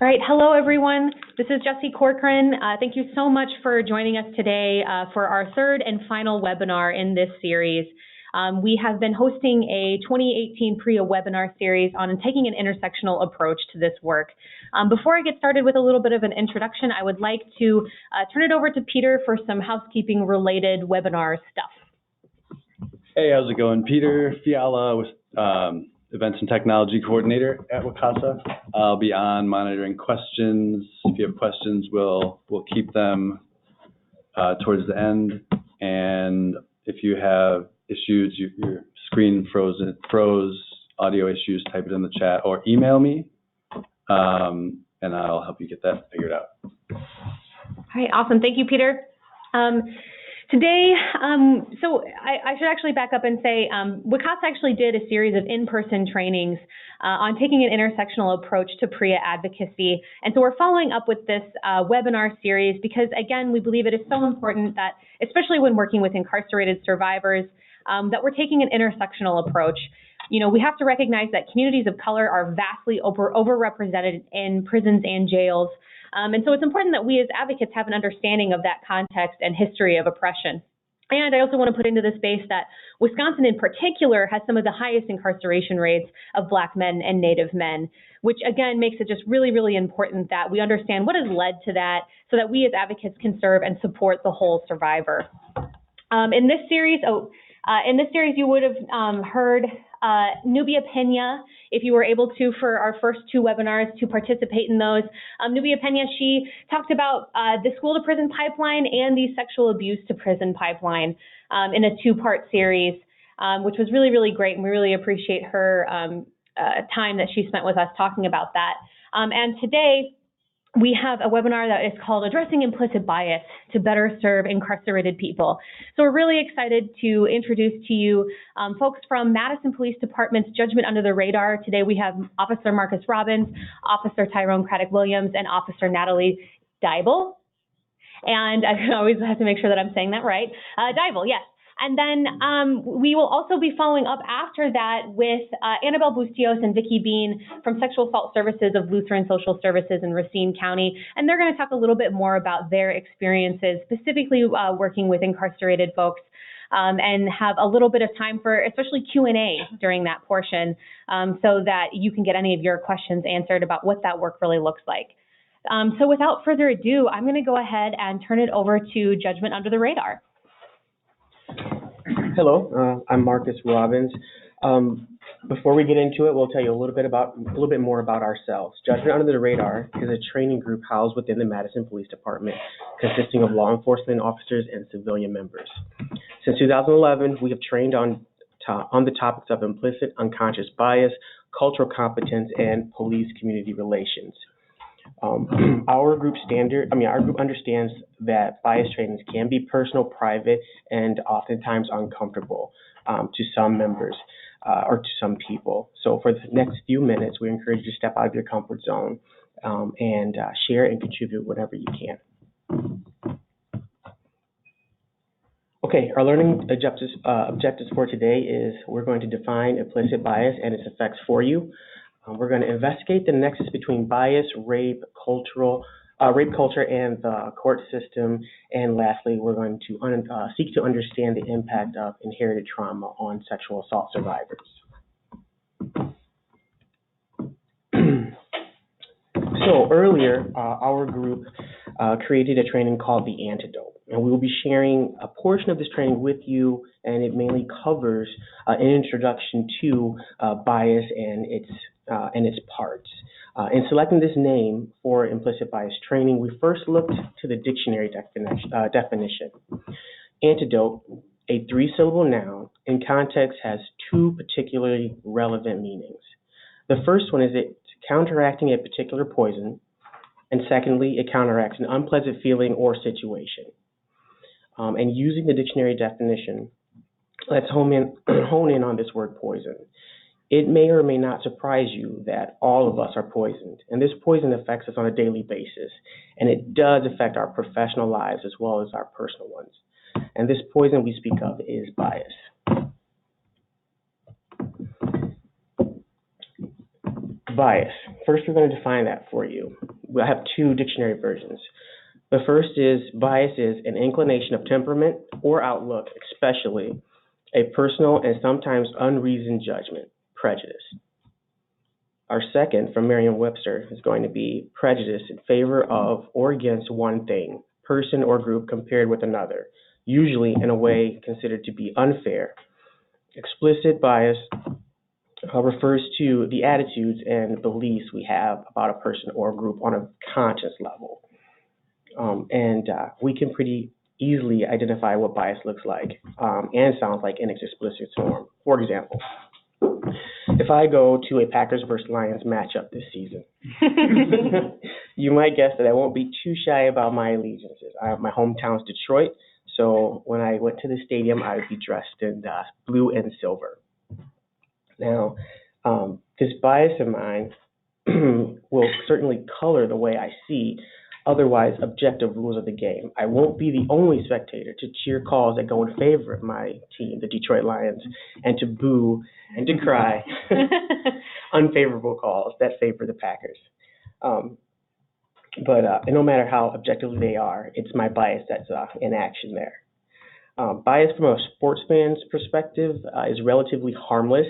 All right, hello everyone. This is Jessie Corcoran. Thank you so much for joining us today for our third and final webinar in this series. We have been hosting a 2018 PREA webinar series on taking an intersectional approach to this work. Before I get started with a little bit of an introduction, I would like to turn it over to Peter for some housekeeping related webinar stuff. Hey, how's it going? Peter Fiala with Events and Technology Coordinator at WCASA. I'll be on monitoring questions. If you have questions, we'll keep them towards the end. And if you have issues, your screen froze, audio issues, type it in the chat or email me, and I'll help you get that figured out. All right, awesome. Thank you, Peter. Today, so I should actually back up and say WCASA actually did a series of in-person trainings on taking an intersectional approach to PREA advocacy. And so we're following up with this webinar series because, again, we believe it is so important that, especially when working with incarcerated survivors, that we're taking an intersectional approach. You know, we have to recognize that communities of color are vastly overrepresented in prisons and jails. And so it's important that we as advocates have an understanding of that context and history of oppression. And I also want to put into the space that Wisconsin in particular has some of the highest incarceration rates of Black men and Native men, which again makes it just really, really important that we understand what has led to that so that we as advocates can serve and support the whole survivor. In this series, you would have heard Nubia Pena, if you were able to, for our first two webinars, to participate in those. Nubia Pena, she talked about the school to prison pipeline and the sexual abuse to prison pipeline in a two-part series, which was really, really great, and we really appreciate her time that she spent with us talking about that. And today, we have a webinar that is called Addressing Implicit Bias to Better Serve Incarcerated People. So we're really excited to introduce to you folks from Madison Police Department's Judgment Under the Radar. Today we have Officer Marcus Robbins, Officer Tyrone Cratic Williams, and Officer Natalie Deibel. And I always have to make sure that I'm saying that right. Deibel, yes. And then we will also be following up after that with Annabell Bustillos and Vicki Bean from Sexual Assault Services of Lutheran Social Services in Racine County. And they're going to talk a little bit more about their experiences, specifically working with incarcerated folks, and have a little bit of time for especially Q&A during that portion so that you can get any of your questions answered about what that work really looks like. So without further ado, I'm going to go ahead and turn it over to Judgment Under the Radar. Hello, I'm Marcus Robbins. Before we get into it, we'll tell you a little bit more about ourselves. Judgment Under the Radar is a training group housed within the Madison Police Department, consisting of law enforcement officers and civilian members. Since 2011, we have trained on the topics of implicit unconscious bias, cultural competence, and police community relations. Our group understands that bias trainings can be personal, private, and oftentimes uncomfortable to some members or to some people. So for the next few minutes, we encourage you to step out of your comfort zone and share and contribute whatever you can. Okay, our learning objectives for today is we're going to define implicit bias and its effects for you. We're going to investigate the nexus between bias, rape culture, and the court system. And lastly, we're going to seek to understand the impact of inherited trauma on sexual assault survivors. So earlier, our group created a training called The Antidote. And we will be sharing a portion of this training with you, and it mainly covers an introduction to bias and its parts. In selecting this name for implicit bias training, we first looked to the dictionary definition. Antidote, a three-syllable noun, in context has two particularly relevant meanings. The first one is it's counteracting a particular poison, and secondly, it counteracts an unpleasant feeling or situation. And using the dictionary definition, let's hone in on this word poison. It may or may not surprise you that all of us are poisoned, and this poison affects us on a daily basis, and it does affect our professional lives as well as our personal ones. And this poison we speak of is bias. Bias. First, we're going to define that for you. I have two dictionary versions. The first is bias is an inclination of temperament or outlook, especially a personal and sometimes unreasoned judgment, prejudice. Our second, from Merriam-Webster, is going to be prejudice in favor of or against one thing, person, or group compared with another, usually in a way considered to be unfair. Explicit bias refers to the attitudes and beliefs we have about a person or group on a conscious level. And we can pretty easily identify what bias looks like and sounds like in its explicit form. For example, if I go to a Packers versus Lions matchup this season, you might guess that I won't be too shy about my allegiances. My hometown's Detroit, so when I went to the stadium, I would be dressed in blue and silver. Now, this bias of mine will certainly color the way I see otherwise objective rules of the game. I won't be the only spectator to cheer calls that go in favor of my team, the Detroit Lions, and to boo and to cry unfavorable calls that favor the Packers. But no matter how objectively they are, it's my bias that's in action there. Bias from a sportsman's perspective is relatively harmless.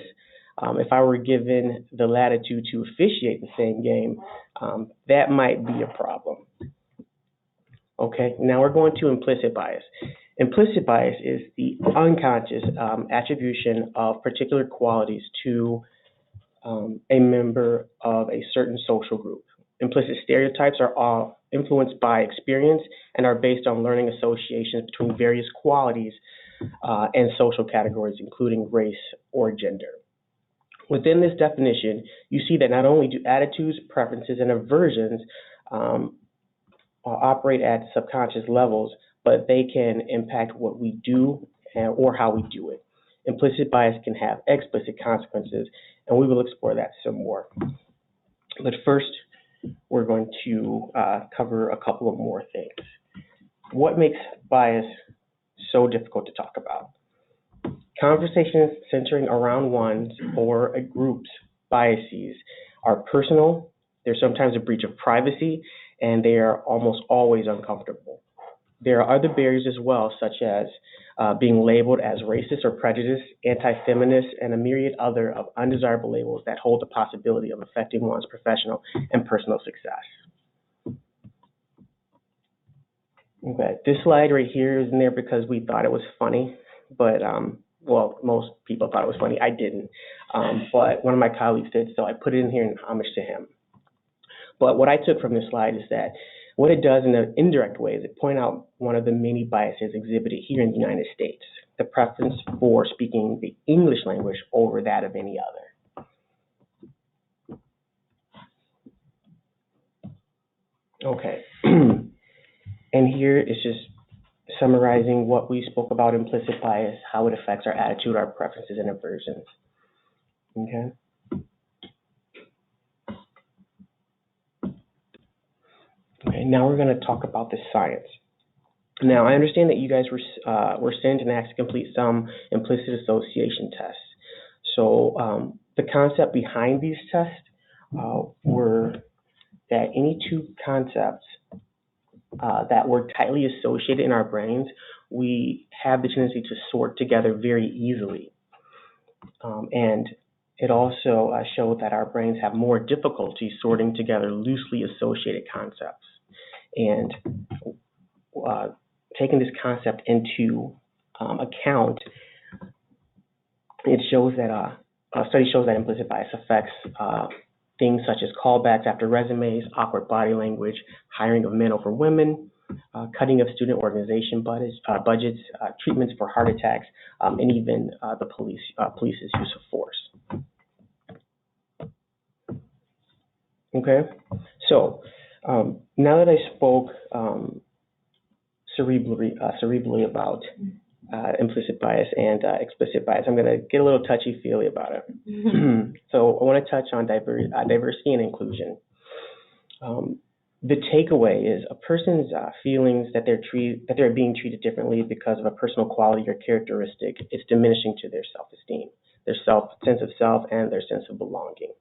If I were given the latitude to officiate the same game, that might be a problem. Okay, now we're going to implicit bias. Implicit bias is the unconscious attribution of particular qualities to a member of a certain social group. Implicit stereotypes are all influenced by experience and are based on learning associations between various qualities and social categories, including race or gender. Within this definition, you see that not only do attitudes, preferences, and aversions operate at subconscious levels, but they can impact what we do or how we do it. Implicit bias can have explicit consequences, and we will explore that some more. But first, we're going to cover a couple of more things. What makes bias so difficult to talk about? Conversations centering around one's or a group's biases are personal, they're sometimes a breach of privacy, and they are almost always uncomfortable. There are other barriers as well, such as being labeled as racist or prejudiced, anti-feminist, and a myriad other of undesirable labels that hold the possibility of affecting one's professional and personal success. Okay, this slide right here is in there because we thought it was funny, but well, most people thought it was funny. I didn't, but one of my colleagues did, so I put it in here in homage to him. But what I took from this slide is that what it does in an indirect way is it point out one of the many biases exhibited here in the United States, the preference for speaking the English language over that of any other. Okay, and here is just summarizing what we spoke about implicit bias, how it affects our attitude, our preferences, and aversions. Okay. Okay, now we're going to talk about the science. Now, I understand that you guys were sent and asked to complete some implicit association tests. So the concept behind these tests were that any two concepts that were tightly associated in our brains, we have the tendency to sort together very easily. And it also showed that our brains have more difficulty sorting together loosely associated concepts. And taking this concept into account, it shows that a study shows that implicit bias affects things such as callbacks after resumes, awkward body language, hiring of men over women, cutting of student organization budgets, treatments for heart attacks, and even the police's use of force. Okay, so now that I spoke cerebrally about implicit bias and explicit bias, I'm going to get a little touchy-feely about it. So I want to touch on diversity and inclusion. The takeaway is a person's feelings that they're being treated differently because of a personal quality or characteristic is diminishing to their self-esteem, their sense of self, and their sense of belonging.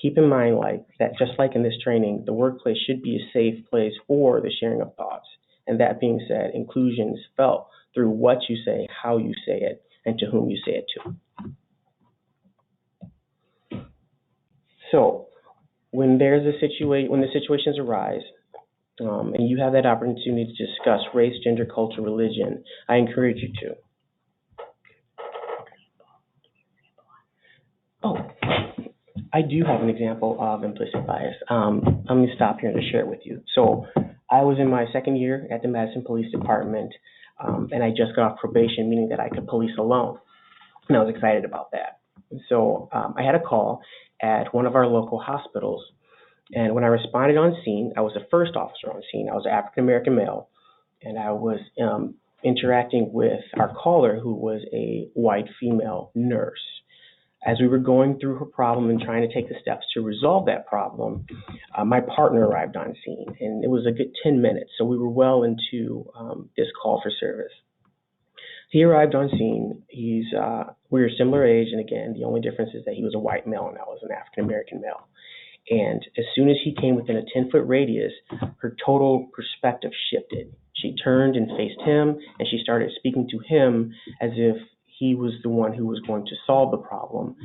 keep in mind that just like in this training, the workplace should be a safe place for the sharing of thoughts. And that being said, inclusion is felt through what you say, how you say it, and to whom you say it to. So when the situations arise, and you have that opportunity to discuss race, gender, culture, religion, I encourage you to. Oh, I do have an example of implicit bias. I'm going to stop here to share it with you. So I was in my second year at the Madison Police Department, and I just got off probation, meaning that I could police alone. And I was excited about that. So I had a call at one of our local hospitals. And when I responded on scene, I was the first officer on scene. I was an African-American male, and I was interacting with our caller, who was a white female nurse. As we were going through her problem and trying to take the steps to resolve that problem, my partner arrived on scene, and it was a good 10 minutes, so we were well into this call for service. He arrived on scene. We were similar age, and again, the only difference is that he was a white male and I was an African-American male. And as soon as he came within a 10-foot radius, her total perspective shifted. She turned and faced him, and she started speaking to him as if he was the one who was going to solve the problem,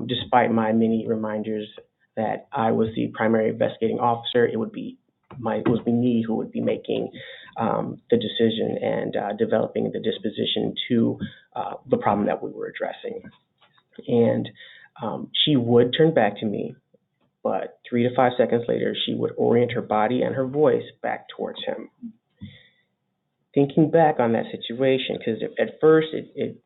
despite my many reminders that I was the primary investigating officer. It would be me who would be making the decision and developing the disposition to the problem that we were addressing. And she would turn back to me, but 3 to 5 seconds later, she would orient her body and her voice back towards him. Thinking back on that situation, because at first it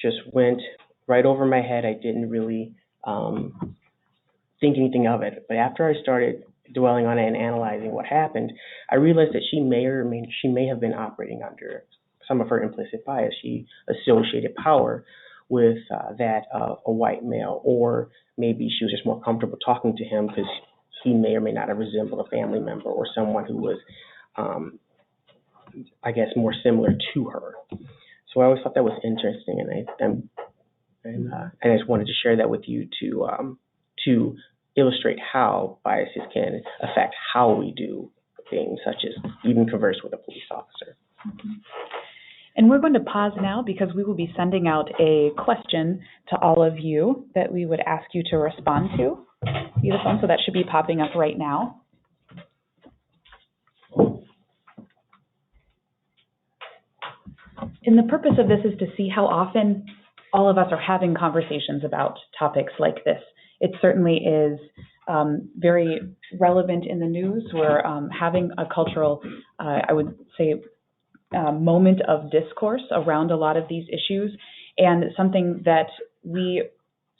just went right over my head. I didn't really think anything of it. But after I started dwelling on it and analyzing what happened, I realized that she may have been operating under some of her implicit bias. She associated power with that of a white male, or maybe she was just more comfortable talking to him because he may or may not have resembled a family member or someone who was, I guess, more similar to her. So I always thought that was interesting, and I just wanted to share that with you to illustrate how biases can affect how we do things, such as even converse with a police officer. Mm-hmm. And we're going to pause now because we will be sending out a question to all of you that we would ask you to respond to via the phone. So that should be popping up right now. And the purpose of this is to see how often all of us are having conversations about topics like this. It certainly is very relevant in the news. We're having a cultural, I would say, moment of discourse around a lot of these issues. And something that we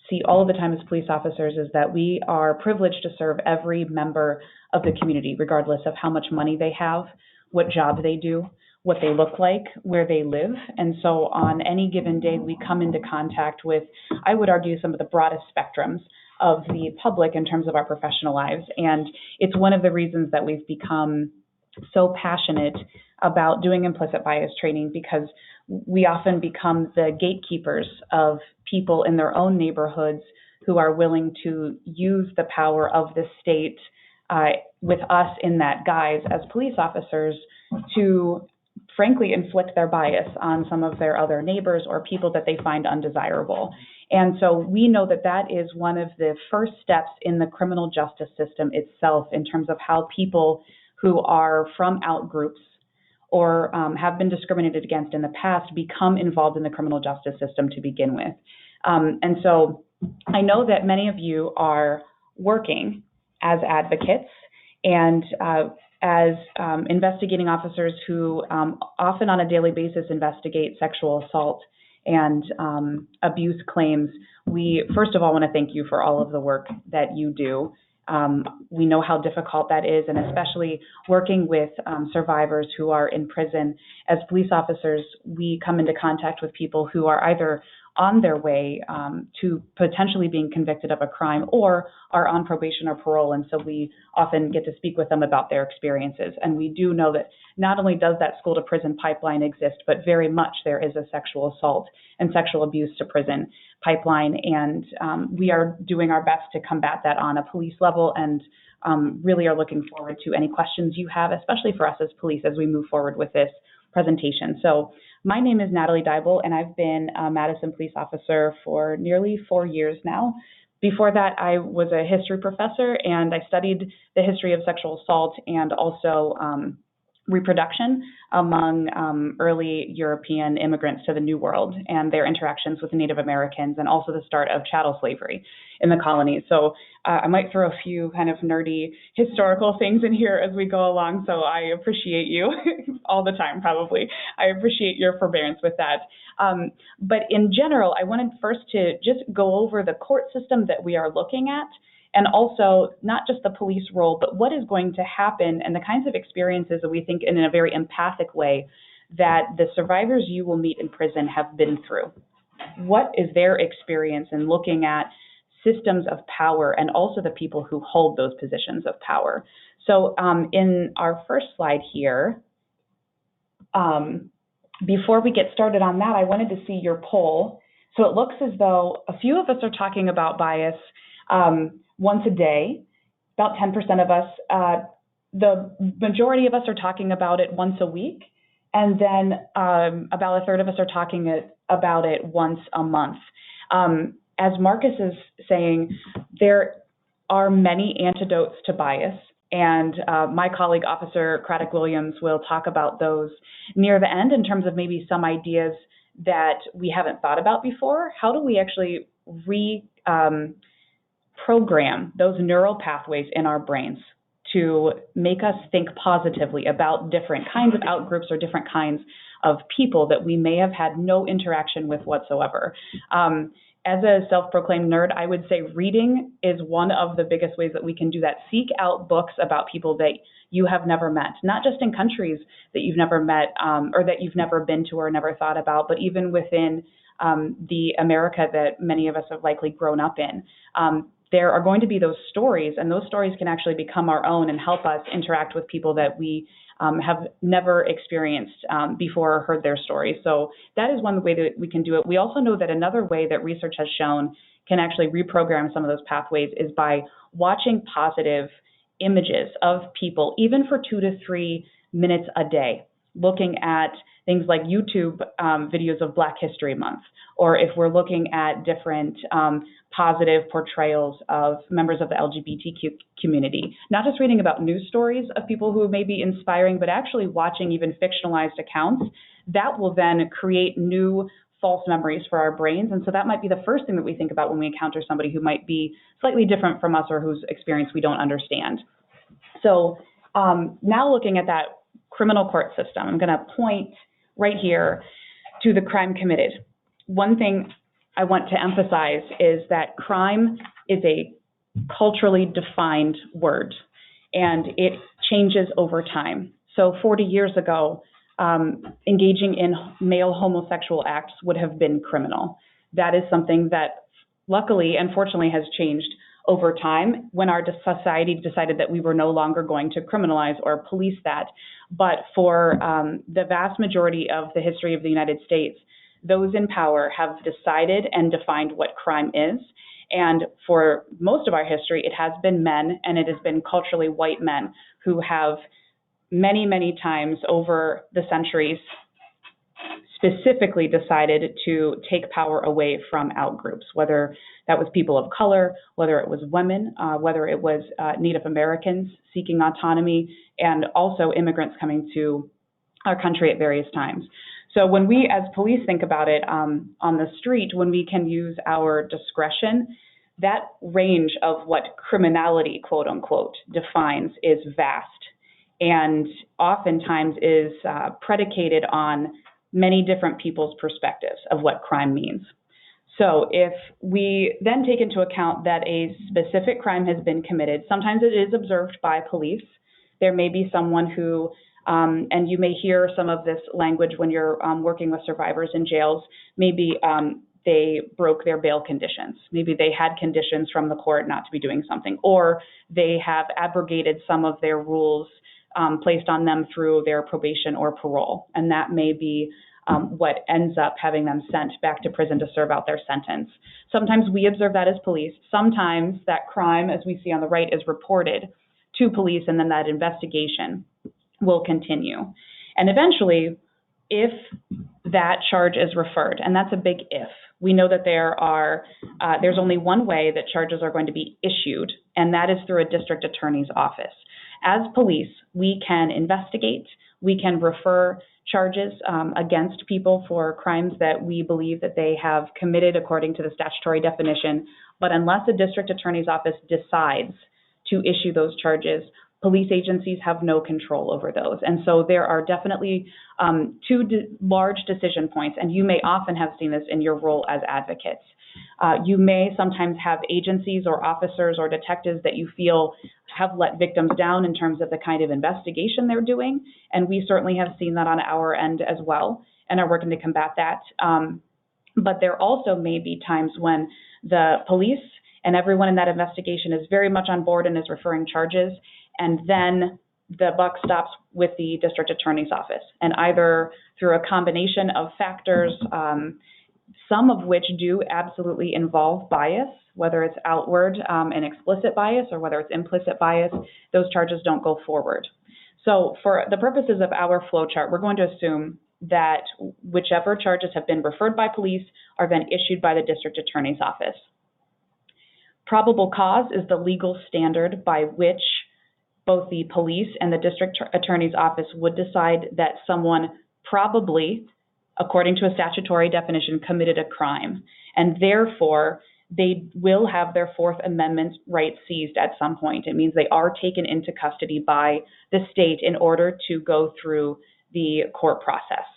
see all of the time as police officers is that we are privileged to serve every member of the community, regardless of how much money they have, what job they do, what they look like, where they live. And so on any given day, we come into contact with, I would argue, some of the broadest spectrums of the public in terms of our professional lives. And it's one of the reasons that we've become so passionate about doing implicit bias training, because we often become the gatekeepers of people in their own neighborhoods who are willing to use the power of the state with us in that guise as police officers to frankly inflict their bias on some of their other neighbors or people that they find undesirable. And so we know that that is one of the first steps in the criminal justice system itself in terms of how people who are from out groups or have been discriminated against in the past become involved in the criminal justice system to begin with. And so I know that many of you are working as advocates and as investigating officers who often on a daily basis investigate sexual assault and abuse claims. We, first of all, want to thank you for all of the work that you do. We know how difficult that is, and especially working with survivors who are in prison. As police officers, we come into contact with people who are either on their way to potentially being convicted of a crime or are on probation or parole. And so we often get to speak with them about their experiences. And we do know that not only does that school to prison pipeline exist, but very much there is a sexual assault and sexual abuse to prison pipeline. And we are doing our best to combat that on a police level, and really are looking forward to any questions you have, especially for us as police, as we move forward with this presentation. So my name is Natalie Deibel, and I've been a Madison police officer for nearly 4 years now. Before that, I was a history professor, and I studied the history of sexual assault and also reproduction among early European immigrants to the New World and their interactions with Native Americans, and also the start of chattel slavery in the colonies. So I might throw a few kind of nerdy historical things in here as we go along, so I appreciate you all the time, probably. I appreciate your forbearance with that. But in general, I wanted first to just go over the court system that we are looking at, and also not just the police role, but what is going to happen and the kinds of experiences that we think in a very empathic way that the survivors you will meet in prison have been through. What is their experience in looking at systems of power and also the people who hold those positions of power? So in our first slide here, before we get started on that, I wanted to see your poll. So it looks as though a few of us are talking about bias once a day, about 10% of us. The majority of us are talking about it once a week, and then about a third of us are talking about it once a month. As Marcus is saying, there are many antidotes to bias, and my colleague, Officer Cratic Williams, will talk about those near the end in terms of maybe some ideas that we haven't thought about before. How do we actually program those neural pathways in our brains to make us think positively about different kinds of outgroups or different kinds of people that we may have had no interaction with whatsoever? As a self-proclaimed nerd, I would say reading is one of the biggest ways that we can do that. Seek out books about people that you have never met, not just in countries that you've never met or that you've never been to or never thought about, but even within the America that many of us have likely grown up in. There are going to be those stories, and those stories can actually become our own and help us interact with people that we have never experienced before or heard their stories. So that is one way that we can do it. We also know that another way that research has shown can actually reprogram some of those pathways is by watching positive images of people, even for 2 to 3 minutes a day, looking at things like YouTube videos of Black History Month, or if we're looking at different positive portrayals of members of the LGBTQ community, not just reading about news stories of people who may be inspiring, but actually watching even fictionalized accounts, that will then create new false memories for our brains. And so that might be the first thing that we think about when we encounter somebody who might be slightly different from us or whose experience we don't understand. So now looking at that criminal court system, I'm going to point right here to the crime committed. One thing I want to emphasize is that crime is a culturally defined word, and it changes over time. So 40 years ago, engaging in male homosexual acts would have been criminal. That is something that luckily and fortunately has changed over time when our society decided that we were no longer going to criminalize or police that. But for the vast majority of the history of the United States, those in power have decided and defined what crime is. And for most of our history, it has been men, and it has been culturally white men who have many, many times over the centuries specifically decided to take power away from outgroups, whether that was people of color, whether it was women, whether it was Native Americans seeking autonomy, and also immigrants coming to our country at various times. So when we as police think about it on the street, when we can use our discretion, that range of what criminality, quote unquote, defines is vast and oftentimes is predicated on many different people's perspectives of what crime means. So if we then take into account that a specific crime has been committed, sometimes it is observed by police. There may be someone who, and you may hear some of this language when you're working with survivors in jails, maybe they broke their bail conditions. Maybe they had conditions from the court not to be doing something, or they have abrogated some of their rules placed on them through their probation or parole, and that may be what ends up having them sent back to prison to serve out their sentence. Sometimes we observe that as police. Sometimes that crime, as we see on the right, is reported to police, and then that investigation will continue. And eventually, if that charge is referred, and that's a big if, we know that there's only one way that charges are going to be issued, and that is through a district attorney's office. As police, we can investigate, we can refer charges against people for crimes that we believe that they have committed according to the statutory definition, but unless a district attorney's office decides to issue those charges, police agencies have no control over those. And so there are definitely two large decision points, and you may often have seen this in your role as advocates. You may sometimes have agencies or officers or detectives that you feel have let victims down in terms of the kind of investigation they're doing, and we certainly have seen that on our end as well and are working to combat that. But there also may be times when the police and everyone in that investigation is very much on board and is referring charges, and then the buck stops with the district attorney's office. And either through a combination of factors, some of which do absolutely involve bias, whether it's outward and explicit bias or whether it's implicit bias, those charges don't go forward. So for the purposes of our flow chart, we're going to assume that whichever charges have been referred by police are then issued by the district attorney's office. Probable cause is the legal standard by which both the police and the district attorney's office would decide that someone probably, according to a statutory definition, committed a crime. And therefore, they will have their Fourth Amendment rights seized at some point. It means they are taken into custody by the state in order to go through the court process.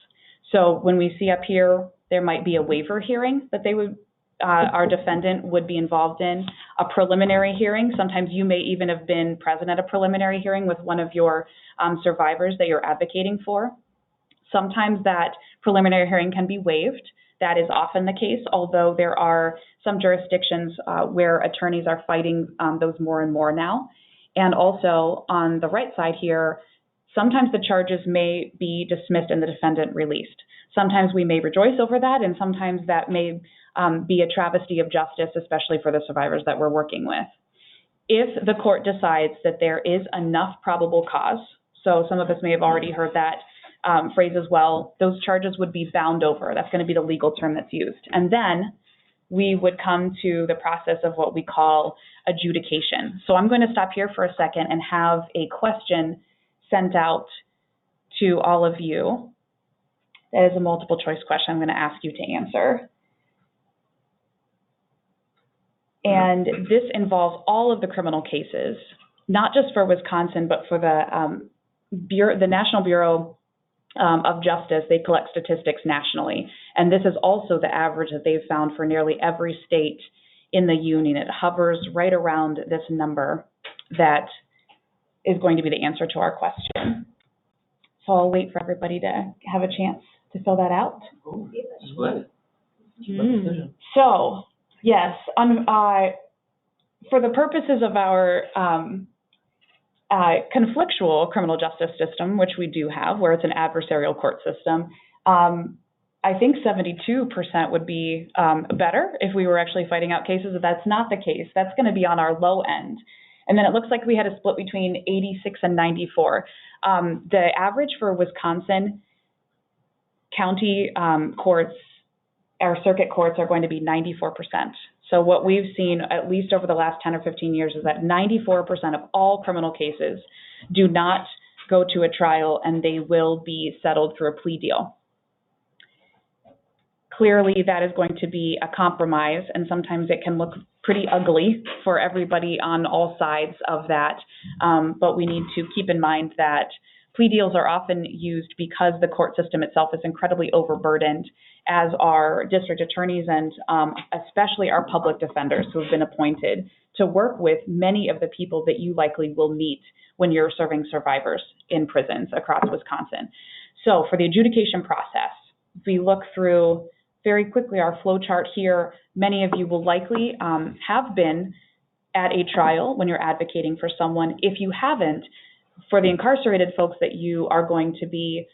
So when we see up here, there might be a waiver hearing that they would our defendant would be involved in, a preliminary hearing. Sometimes you may even have been present at a preliminary hearing with one of your survivors that you're advocating for. Sometimes that preliminary hearing can be waived. That is often the case, although there are some jurisdictions where attorneys are fighting those more and more now. And also on the right side here, sometimes the charges may be dismissed and the defendant released. Sometimes we may rejoice over that, and sometimes that may be a travesty of justice, especially for the survivors that we're working with. If the court decides that there is enough probable cause, so some of us may have already heard that phrase as well, those charges would be bound over. That's going to be the legal term that's used. And then we would come to the process of what we call adjudication. So I'm going to stop here for a second and have a question sent out to all of you. That is a multiple choice question I'm going to ask you to answer. And this involves all of the criminal cases, not just for Wisconsin, but for the National Bureau of Justice. They collect statistics nationally. And this is also the average that they've found for nearly every state in the union. It hovers right around this number that is going to be the answer to our question. So I'll wait for everybody to have a chance to fill that out. So, yes, for the purposes of our conflictual criminal justice system, which we do have, where it's an adversarial court system, I think 72% would be better if we were actually fighting out cases, but that's not the case. That's going to be on our low end. And then it looks like we had a split between 86 and 94. The average for Wisconsin county courts, our circuit courts, are going to be 94%. So what we've seen, at least over the last 10 or 15 years, is that 94% of all criminal cases do not go to a trial, and they will be settled through a plea deal. Clearly, that is going to be a compromise, and sometimes it can look pretty ugly for everybody on all sides of that. But we need to keep in mind that plea deals are often used because the court system itself is incredibly overburdened, as are district attorneys and especially our public defenders who have been appointed to work with many of the people that you likely will meet when you're serving survivors in prisons across Wisconsin. So for the adjudication process, if we look through very quickly, our flow chart here, many of you will likely have been at a trial when you're advocating for someone. If you haven't, for the incarcerated folks that you are going to be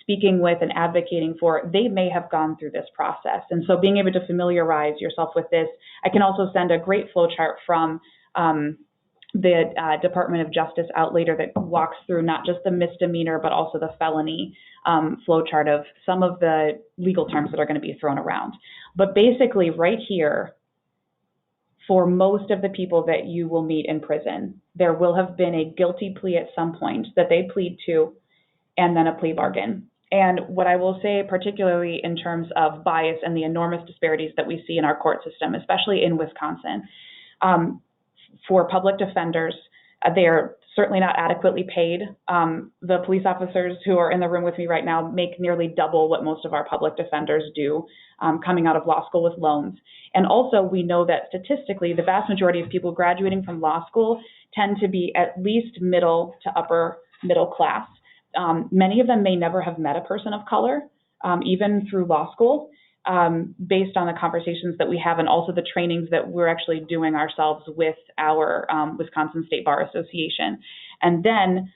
speaking with and advocating for, they may have gone through this process. And so being able to familiarize yourself with this, I can also send a great flow chart from the Department of Justice out later that walks through not just the misdemeanor, but also the felony flow chart of some of the legal terms that are going to be thrown around. But basically right here, for most of the people that you will meet in prison, there will have been a guilty plea at some point that they plead to, and then a plea bargain. And what I will say, particularly in terms of bias and the enormous disparities that we see in our court system, especially in Wisconsin, for public defenders, they are certainly not adequately paid. The police officers who are in the room with me right now make nearly double what most of our public defenders do coming out of law school with loans. And also we know that statistically, the vast majority of people graduating from law school tend to be at least middle to upper middle class. Many of them may never have met a person of color, even through law school, based on the conversations that we have and also the trainings that we're actually doing ourselves with our Wisconsin State Bar Association. And then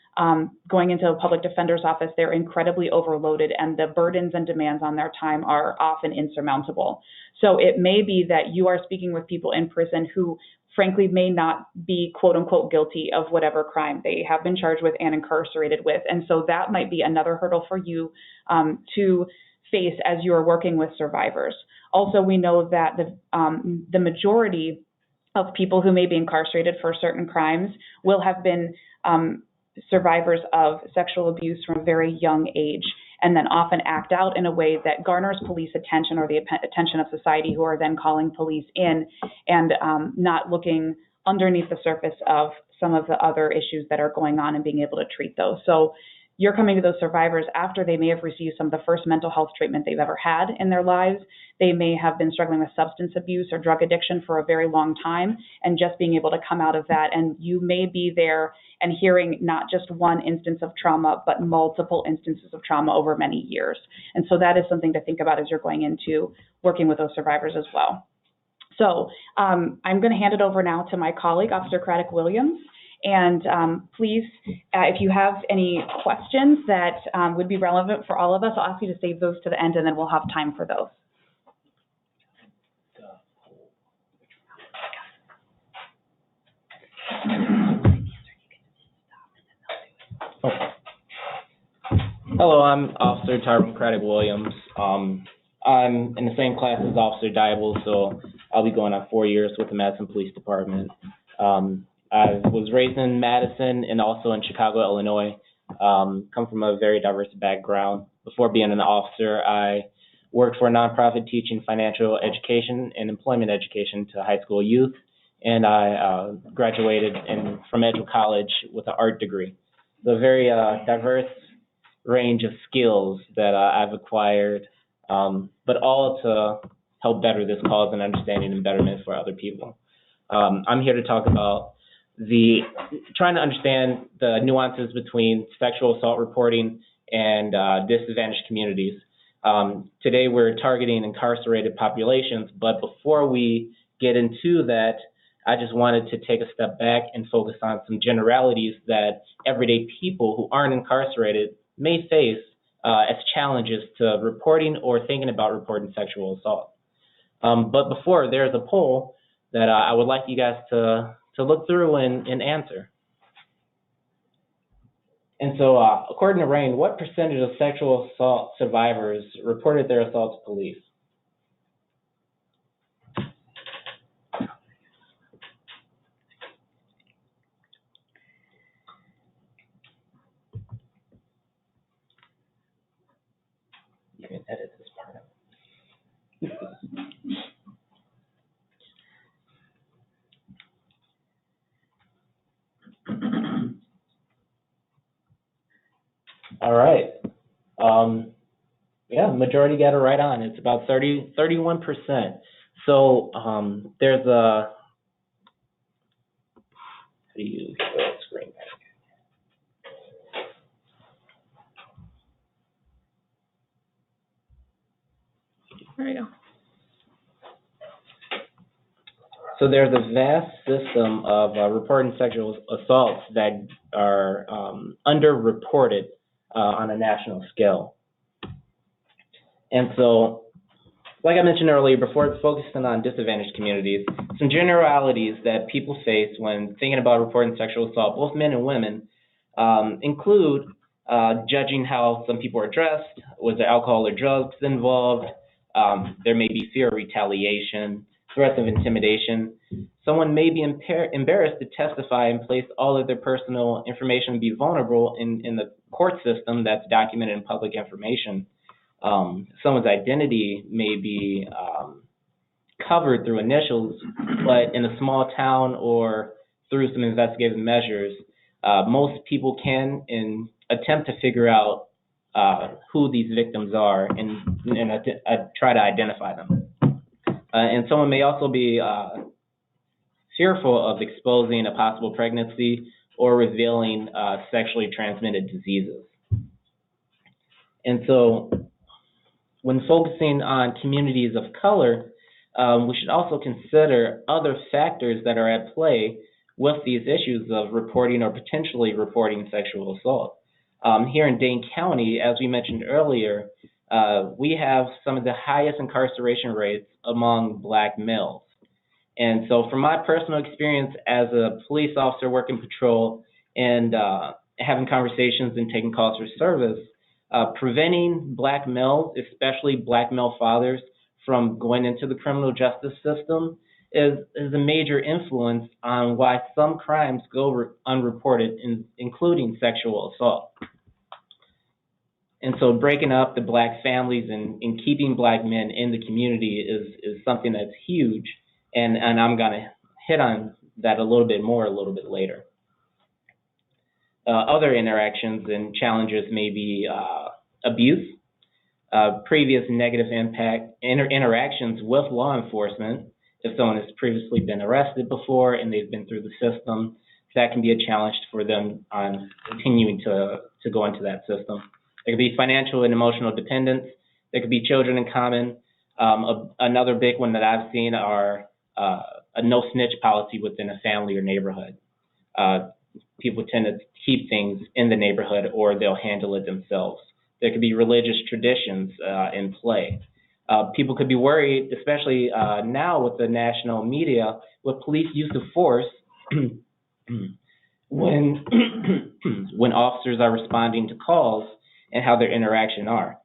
going into a public defender's office, they're incredibly overloaded and the burdens and demands on their time are often insurmountable. So it may be that you are speaking with people in prison who frankly may not be quote unquote guilty of whatever crime they have been charged with and incarcerated with. And so that might be another hurdle for you to face as you are working with survivors. Also, we know that the majority of people who may be incarcerated for certain crimes will have been survivors of sexual abuse from a very young age, and then often act out in a way that garners police attention or the attention of society, who are then calling police in and not looking underneath the surface of some of the other issues that are going on and being able to treat those. So you're coming to those survivors after they may have received some of the first mental health treatment they've ever had in their lives. They may have been struggling with substance abuse or drug addiction for a very long time, and just being able to come out of that. And you may be there and hearing not just one instance of trauma, but multiple instances of trauma over many years. And so that is something to think about as you're going into working with those survivors as well. So I'm going to hand it over now to my colleague, Officer Cratic Williams. And please, if you have any questions that would be relevant for all of us, I'll ask you to save those to the end, and then we'll have time for those. Hello, I'm Officer Tyrone Cratic Williams. I'm in the same class as Officer Deibel, so I'll be going on 4 years with the Madison Police Department. I was raised in Madison and also in Chicago, Illinois. Come from a very diverse background. Before being an officer, I worked for a nonprofit teaching financial education and employment education to high school youth, and I graduated from Edgewood College with an art degree. So a very diverse range of skills that I've acquired, but all to help better this cause and understanding and betterment for other people. I'm here to talk about trying to understand the nuances between sexual assault reporting and disadvantaged communities. Today we're targeting incarcerated populations, but before we get into that, I just wanted to take a step back and focus on some generalities that everyday people who aren't incarcerated may face as challenges to reporting or thinking about reporting sexual assault. But before, there's a poll that I would like you guys to look through and answer. And so, according to RAIN, what percentage of sexual assault survivors reported their assault to police? You can edit this part out. All right. Yeah, majority got it right on. It's about 31%. So there's a, how do you show the screen back? There we go. So there's a vast system of reporting sexual assaults that are underreported on a national scale. And so, like I mentioned earlier, before focusing on disadvantaged communities, some generalities that people face when thinking about reporting sexual assault, both men and women, include judging how some people are dressed, was there alcohol or drugs involved, there may be fear of retaliation, threats of intimidation. Someone may be embarrassed to testify and place all of their personal information and be vulnerable in the court system that's documented in public information. Someone's identity may be covered through initials, but in a small town or through some investigative measures, most people can attempt to figure out who these victims are and try to identify them. And someone may also be fearful of exposing a possible pregnancy or revealing sexually transmitted diseases. And so when focusing on communities of color, we should also consider other factors that are at play with these issues of reporting or potentially reporting sexual assault. Here in Dane County, as we mentioned earlier, we have some of the highest incarceration rates among Black males. And so from my personal experience as a police officer working patrol and having conversations and taking calls for service, preventing Black males, especially Black male fathers, from going into the criminal justice system is a major influence on why some crimes go unreported, including sexual assault. And so breaking up the Black families and keeping Black men in the community is something that's huge, and I'm going to hit on that a little bit more a little bit later. Other interactions and challenges may be abuse, previous negative impact, interactions with law enforcement. If someone has previously been arrested before and they've been through the system, that can be a challenge for them on continuing to go into that system. There could be financial and emotional dependence. There could be children in common. Another big one that I've seen are a no snitch policy within a family or neighborhood. People tend to keep things in the neighborhood or they'll handle it themselves. There could be religious traditions in play. People could be worried, especially now with the national media, with police use of force when when officers are responding to calls and how their interaction are.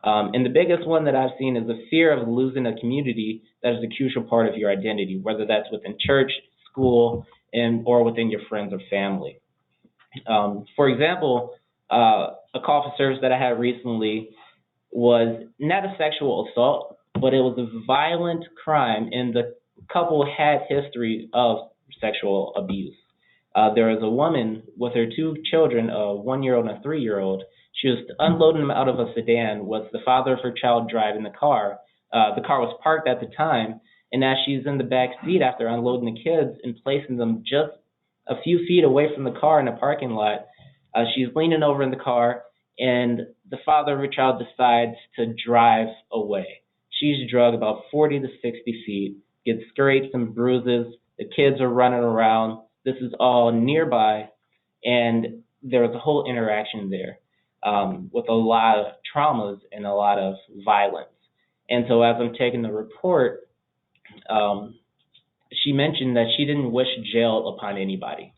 And the biggest one that I've seen is the fear of losing a community that is a crucial part of your identity, whether that's within church, school, or within your friends or family. For example, a call for service that I had recently was not a sexual assault, but it was a violent crime, and the couple had history of sexual abuse. There was a woman with her two children, a 1-year-old and a 3-year-old. She was unloading them out of a sedan with the father of her child driving the car. The car was parked at the time, and as she's in the back seat after unloading the kids and placing them just a few feet away from the car in a parking lot, she's leaning over in the car, and the father of her child decides to drive away. She's drugged about 40 to 60 feet, gets scrapes and bruises. The kids are running around. This is all nearby, and there was a whole interaction there with a lot of traumas and a lot of violence. And so as I'm taking the report, she mentioned that she didn't wish jail upon anybody.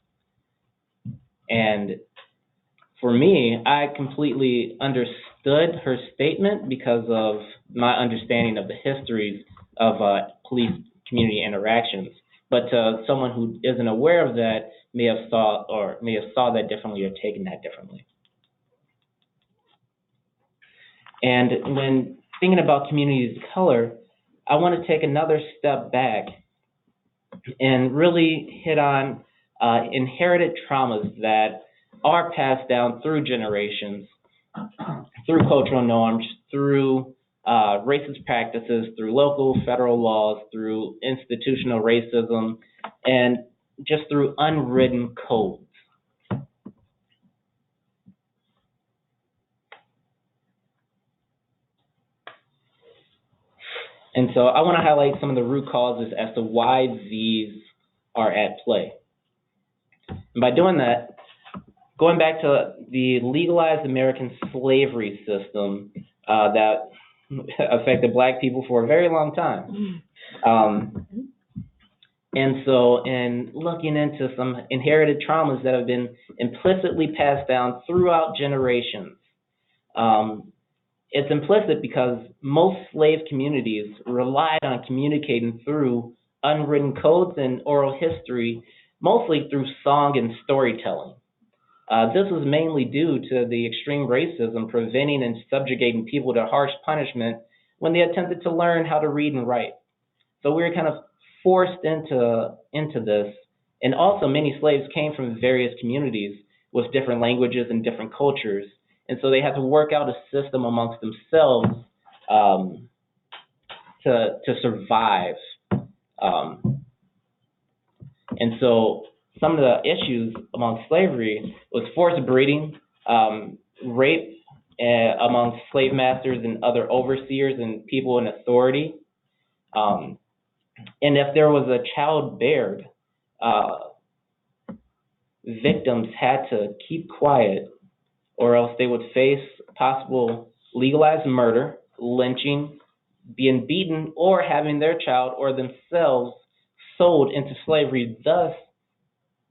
And for me, I completely understood her statement because of my understanding of the histories of police community interactions. But someone who isn't aware of that may have saw that differently or taken that differently. And when thinking about communities of color, I want to take another step back and really hit on inherited traumas that are passed down through generations, through cultural norms, through racist practices, through local, federal laws, through institutional racism, and just through unwritten codes. And so I want to highlight some of the root causes as to why these are at play. And by doing that, going back to the legalized American slavery system that affected Black people for a very long time. And so in looking into some inherited traumas that have been implicitly passed down throughout generations, it's implicit because most slave communities relied on communicating through unwritten codes and oral history, mostly through song and storytelling. This was mainly due to the extreme racism preventing and subjugating people to harsh punishment when they attempted to learn how to read and write. So we were kind of forced into this. And also many slaves came from various communities with different languages and different cultures. And so they had to work out a system amongst themselves to survive. And so some of the issues among slavery was forced breeding, rape among slave masters and other overseers and people in authority. And if there was a child bared, victims had to keep quiet or else they would face possible legalized murder, lynching, being beaten, or having their child or themselves sold into slavery, thus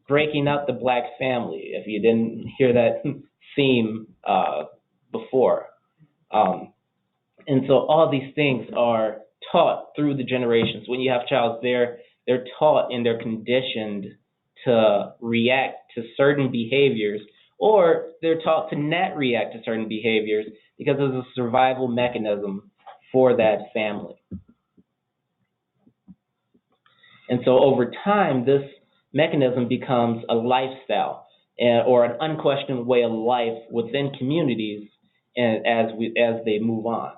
breaking up the Black family, if you didn't hear that theme before. And so all these things are taught through the generations. When you have child there, they're taught and they're conditioned to react to certain behaviors, or they're taught to not react to certain behaviors because it's a survival mechanism for that family. And so over time, this mechanism becomes a lifestyle or an unquestioned way of life within communities and as they move on.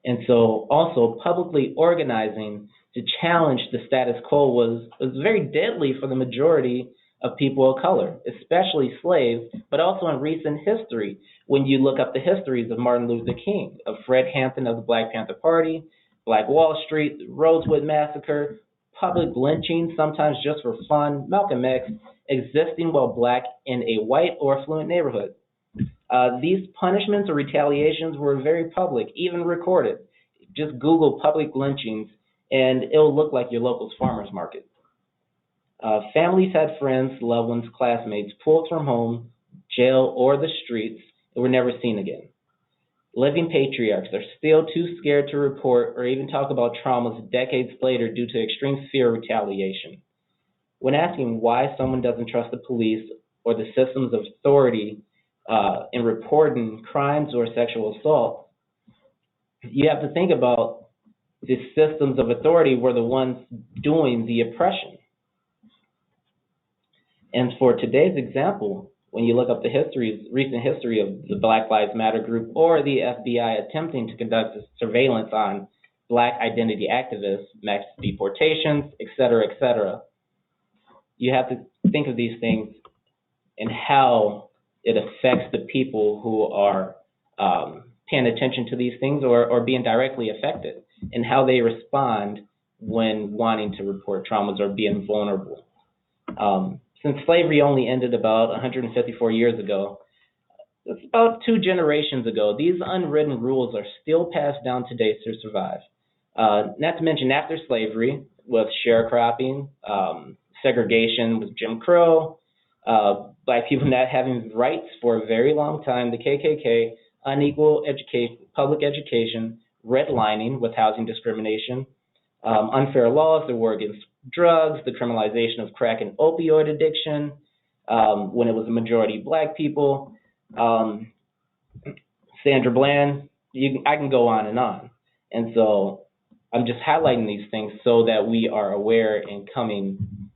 And so also publicly organizing to challenge the status quo was very deadly for the majority of people of color, especially slaves, but also in recent history. When you look up the histories of Martin Luther King, of Fred Hampton of the Black Panther Party, Black Wall Street, Rosewood Massacre, public lynching, sometimes just for fun, Malcolm X, existing while Black in a white or affluent neighborhood. These punishments or retaliations were very public, even recorded. Just Google public lynchings and it'll look like your local farmer's market. Families had friends, loved ones, classmates pulled from home, jail, or the streets and were never seen again. Living patriarchs are still too scared to report or even talk about traumas decades later due to extreme fear of retaliation. When asking why someone doesn't trust the police or the systems of authority in reporting crimes or sexual assault, you have to think about the systems of authority were the ones doing the oppression. And for today's example, when you look up the recent history of the Black Lives Matter group or the FBI attempting to conduct surveillance on Black identity activists, mass deportations, et cetera, you have to think of these things and how it affects the people who are paying attention to these things or being directly affected, and how they respond when wanting to report traumas or being vulnerable. Since slavery only ended about 154 years ago, it's about 2 generations ago, these unwritten rules are still passed down today to survive. Not to mention after slavery, with sharecropping, segregation with Jim Crow, Black people not having rights for a very long time, the KKK, unequal public education, redlining with housing discrimination, unfair laws that were against drugs, the criminalization of crack and opioid addiction, when it was a majority Black people, Sandra Bland, I can go on and on. And so I'm just highlighting these things so that we are aware and coming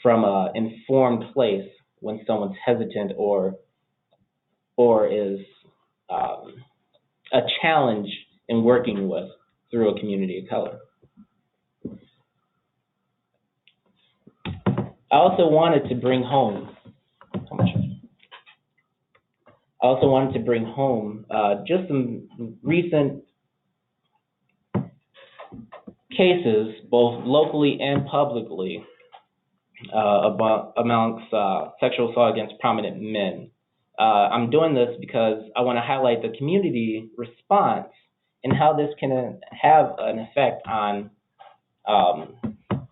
from an informed place when someone's hesitant or is a challenge in working with through a community of color. I also wanted to bring home just some recent cases, both locally and publicly, amongst sexual assault against prominent men. I'm doing this because I want to highlight the community response and how this can have an effect on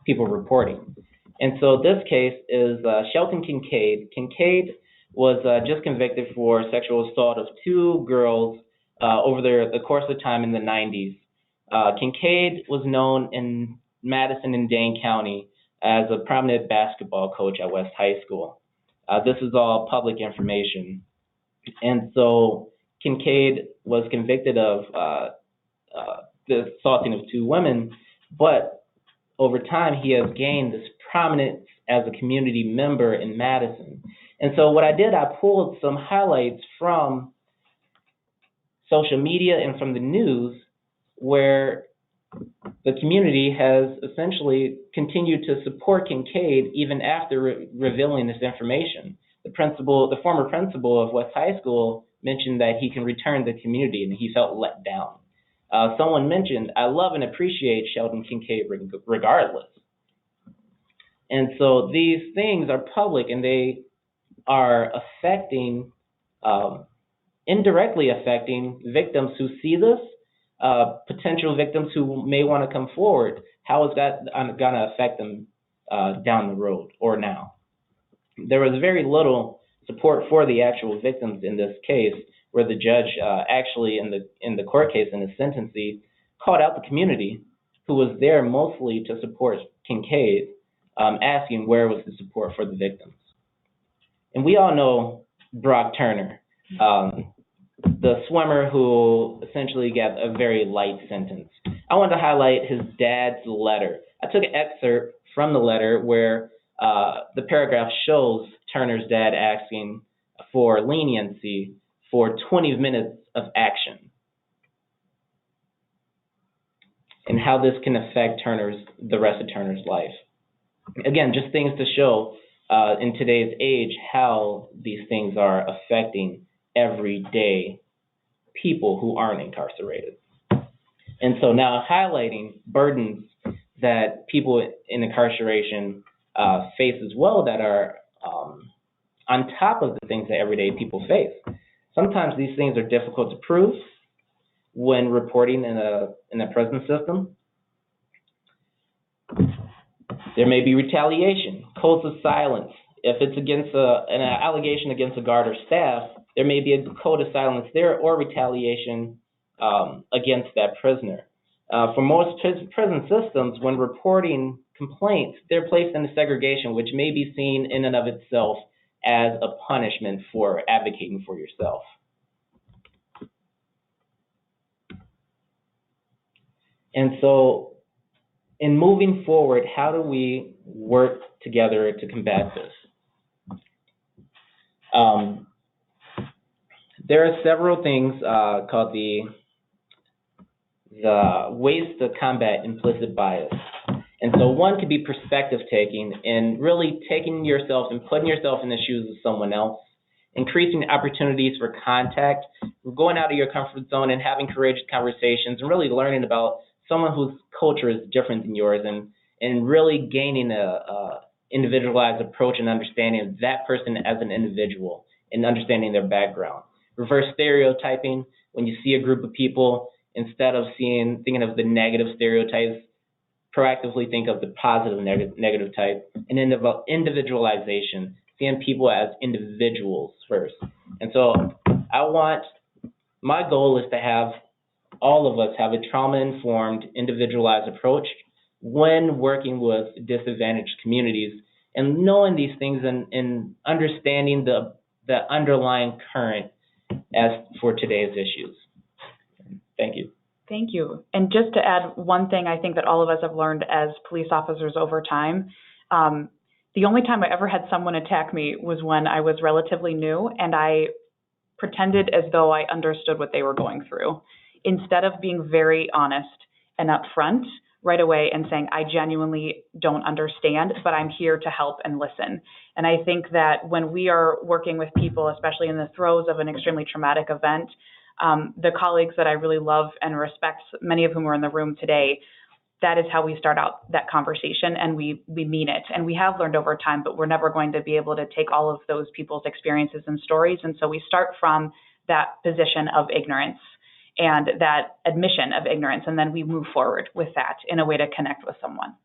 people reporting. And so this case is Shelton Kincaid. Kincaid was just convicted for sexual assault of 2 girls over the course of time in the 90s. Kincaid was known in Madison and Dane County as a prominent basketball coach at West High School. This is all public information. And so Kincaid was convicted of the assaulting of 2 women, but over time he has gained this prominence as a community member in Madison. And so what I did, I pulled some highlights from social media and from the news where the community has essentially continued to support Kincaid even after revealing this information. The former principal of West High School mentioned that he can return to the community and he felt let down. Someone mentioned, I love and appreciate Shelton Kincaid regardless. And so these things are public and they are affecting, indirectly affecting victims who see this, potential victims who may want to come forward. How is that going to affect them down the road or now? There was very little support for the actual victims in this case, where the judge actually in the court case in his sentencing called out the community who was there mostly to support Kincaid, asking where was the support for the victims. And we all know Brock Turner, the swimmer who essentially got a very light sentence. I want to highlight his dad's letter. I took an excerpt from the letter where the paragraph shows Turner's dad asking for leniency for 20 minutes of action and how this can affect the rest of Turner's life. Again, just things to show in today's age how these things are affecting everyday people who aren't incarcerated. And so now highlighting burdens that people in incarceration face as well that are on top of the things that everyday people face. Sometimes these things are difficult to prove when reporting in a prison system. There may be retaliation, codes of silence. If it's against an allegation against a guard or staff, there may be a code of silence there or retaliation against that prisoner. For most prison systems, when reporting complaints, they're placed in a segregation, which may be seen in and of itself as a punishment for advocating for yourself. And so in moving forward, how do we work together to combat this? There are several things called the ways to combat implicit bias. And so one could be perspective taking and really taking yourself and putting yourself in the shoes of someone else, increasing opportunities for contact, going out of your comfort zone and having courageous conversations and really learning about someone whose culture is different than yours and really gaining a individualized approach and understanding of that person as an individual and understanding their background. Reverse stereotyping, when you see a group of people, instead of thinking of the negative stereotypes, proactively think of the positive negative type, and individualization, seeing people as individuals first. And so my goal is to have all of us have a trauma-informed, individualized approach when working with disadvantaged communities and knowing these things and understanding the underlying current as for today's issues. Thank you. Thank you. And just to add one thing I think that all of us have learned as police officers over time, the only time I ever had someone attack me was when I was relatively new and I pretended as though I understood what they were going through, instead of being very honest and upfront right away and saying, I genuinely don't understand, but I'm here to help and listen. And I think that when we are working with people, especially in the throes of an extremely traumatic event, the colleagues that I really love and respect, many of whom are in the room today, that is how we start out that conversation, and we mean it. And we have learned over time, but we're never going to be able to take all of those people's experiences and stories. And so we start from that position of ignorance and that admission of ignorance, and then we move forward with that in a way to connect with someone.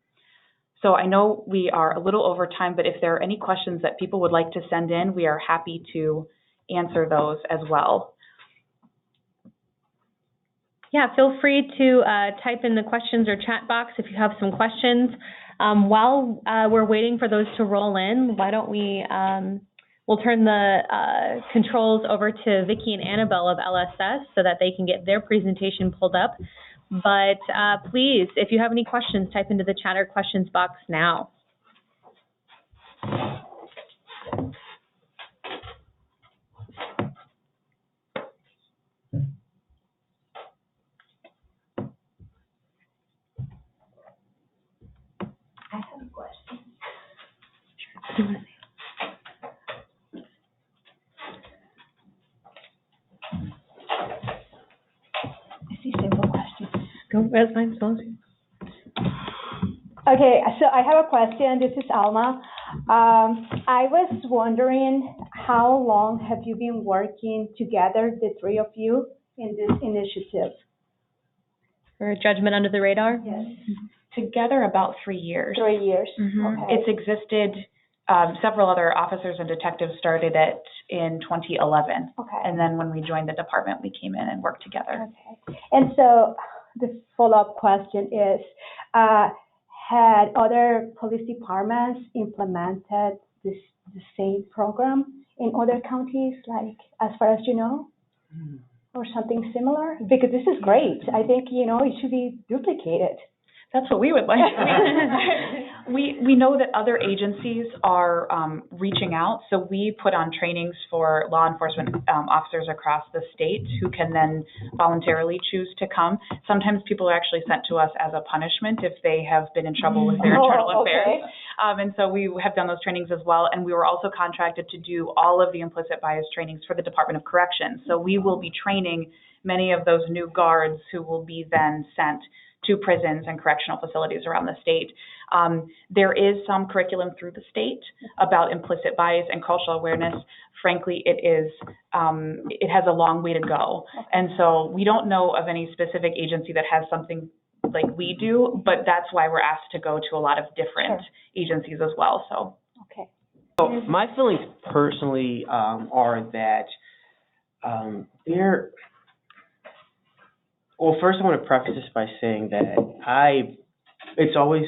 So I know we are a little over time, but if there are any questions that people would like to send in, we are happy to answer those as well. Yeah, feel free to type in the questions or chat box if you have some questions. While we're waiting for those to roll in, why don't we, we'll turn the controls over to Vicki and Annabell of LSS so that they can get their presentation pulled up. But please, if you have any questions, type into the chat or questions box now. I have a question. I see simple questions. Go, that's fine. Okay, so I have a question. This is Alma. I was wondering, how long have you been working together, the three of you, in this initiative? For Judgment Under the Radar? Yes. Together about 3 years. 3 years. Mm-hmm. Okay. It's existed, several other officers and detectives started it in 2011. Okay. And then when we joined the department, we came in and worked together. Okay. And so the follow-up question is, had other police departments implemented the same program in other counties, like as far as you know, or something similar? Because this is great. I think, it should be duplicated. That's what we would like. We know that other agencies are reaching out, so we put on trainings for law enforcement officers across the state who can then voluntarily choose to come. Sometimes people are actually sent to us as a punishment if they have been in trouble with their internal affairs. And so we have done those trainings as well, and we were also contracted to do all of the implicit bias trainings for the Department of Corrections. So we will be training many of those new guards who will be then sent to prisons and correctional facilities around the state. There is some curriculum through the state about implicit bias and cultural awareness. Frankly, it has a long way to go. And so we don't know of any specific agency that has something like we do, but that's why we're asked to go to a lot of different agencies as well. So. Okay. So my feelings personally are that well, first I want to preface this by saying that it's always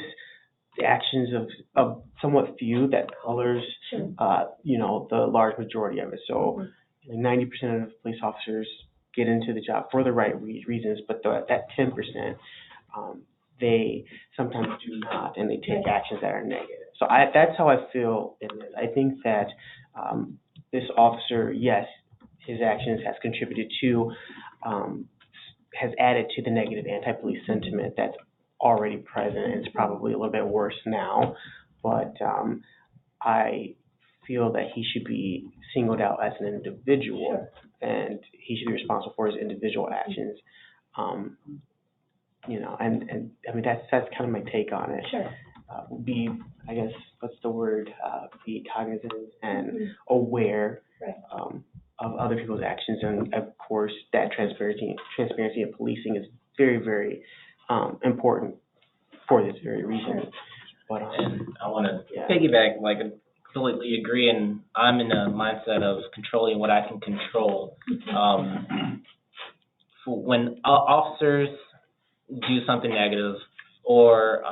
the actions of somewhat few that colors, the large majority of it. So 90% of police officers get into the job for the right reasons, but that 10%, they sometimes do not, and they take actions that are negative. So that's how I feel in this. I think that this officer, yes, his actions has contributed to, has added to the negative anti-police sentiment that's already present. It's probably a little bit worse now, but I feel that he should be singled out as an individual, and he should be responsible for his individual actions. And I mean that's kind of my take on it. Be, I guess, what's the word? Be cognizant and aware of other people's actions, and of course that transparency of policing is very, very important for this very reason. But and I want to piggyback, like I completely agree, and I'm in a mindset of controlling what I can control. When officers do something negative or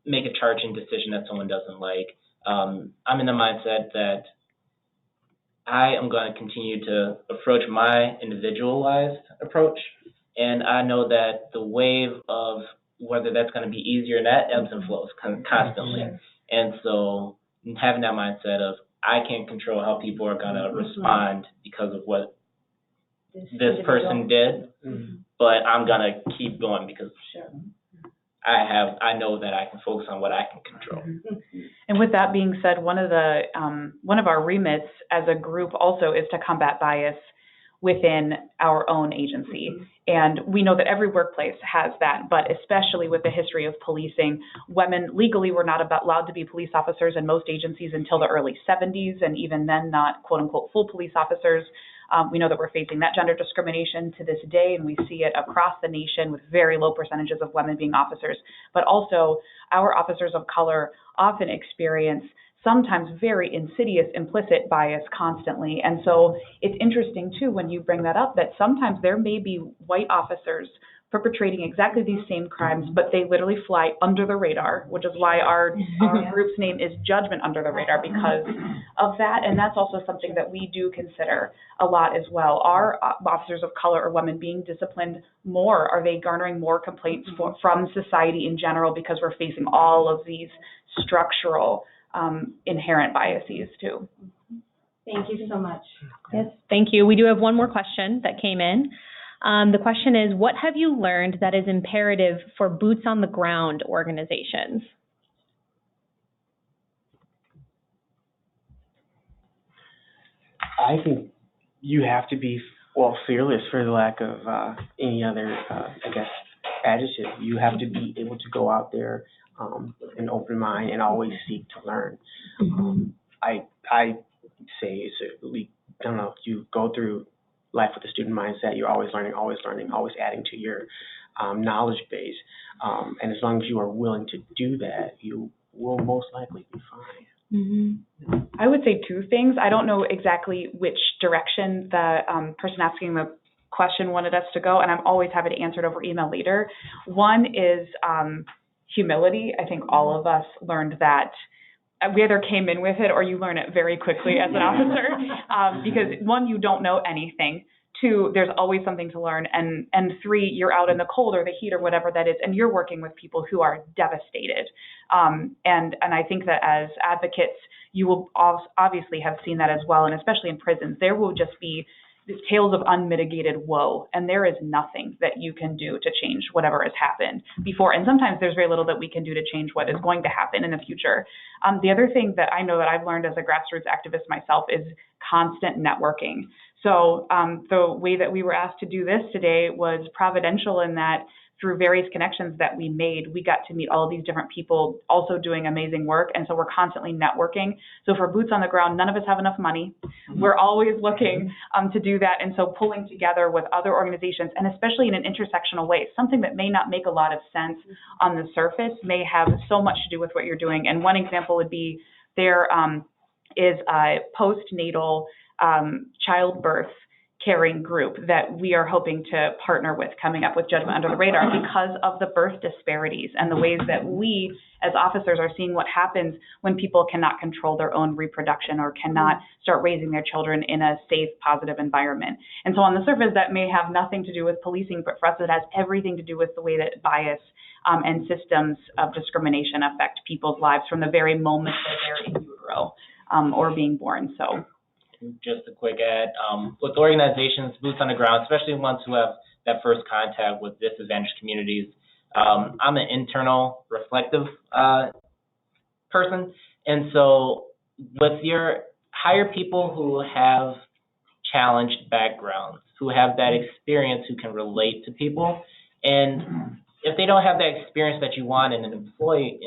make a charging decision that someone doesn't like, I'm in the mindset that I am going to continue to approach my individualized approach, and I know that the wave of whether that's going to be easier or not ebbs and flows constantly. And so having that mindset of I can't control how people are going to respond because of what this person did, but I'm going to keep going because I know that I can focus on what I can control. And with that being said, one of our remits as a group also is to combat bias within our own agency. And we know that every workplace has that, but especially with the history of policing, women legally were not allowed to be police officers in most agencies until the early 70s, and even then not quote unquote full police officers. We know that we're facing that gender discrimination to this day, and we see it across the nation with very low percentages of women being officers. But also, our officers of color often experience sometimes very insidious implicit bias constantly. And so it's interesting, too, when you bring that up, that sometimes there may be white officers perpetrating exactly these same crimes, but they literally fly under the radar, which is why our group's name is Judgment Under the Radar, because of that. And that's also something that we do consider a lot as well. Are officers of color or women being disciplined more? Are they garnering more complaints from society in general because we're facing all of these structural inherent biases too? Thank you so much. Yes, thank you. We do have one more question that came in. The question is, what have you learned that is imperative for boots on the ground organizations? I think you have to be, well, fearless, for the lack of any other, adjective. You have to be able to go out there with an open mind and always seek to learn. I say it's I don't know, you go through life with a student mindset, you're always learning, always adding to your knowledge base. And as long as you are willing to do that, you will most likely be fine. I would say two things. I don't know exactly which direction the person asking the question wanted us to go, and I'm always happy to answer it over email later. One is humility. I think all of us learned that. We either came in with it or you learn it very quickly as an officer, because one, you don't know anything. Two, there's always something to learn. And three, you're out in the cold or the heat or whatever that is, and you're working with people who are devastated. And I think that as advocates, you will obviously have seen that as well, and especially in prisons, there will just be these tales of unmitigated woe, and there is nothing that you can do to change whatever has happened before. And sometimes there's very little that we can do to change what is going to happen in the future. The other thing that I know that I've learned as a grassroots activist myself is constant networking. So the way that we were asked to do this today was providential in that through various connections that we made, we got to meet all of these different people also doing amazing work. And so we're constantly networking. So for boots on the ground, none of us have enough money. We're always looking to do that. And so pulling together with other organizations, and especially in an intersectional way, something that may not make a lot of sense on the surface may have so much to do with what you're doing. And one example would be there is a postnatal childbirth caring group that we are hoping to partner with coming up with Judgment Under the Radar because of the birth disparities and the ways that we as officers are seeing what happens when people cannot control their own reproduction or cannot start raising their children in a safe, positive environment. And so on the surface, that may have nothing to do with policing, but for us, it has everything to do with the way that bias and systems of discrimination affect people's lives from the very moment that they're in utero or being born. So. Just a quick add, with organizations, boots on the ground, especially ones who have that first contact with disadvantaged communities, I'm an internal reflective person. And so hire people who have challenged backgrounds, who have that experience, who can relate to people. And if they don't have that experience that you want in an employee,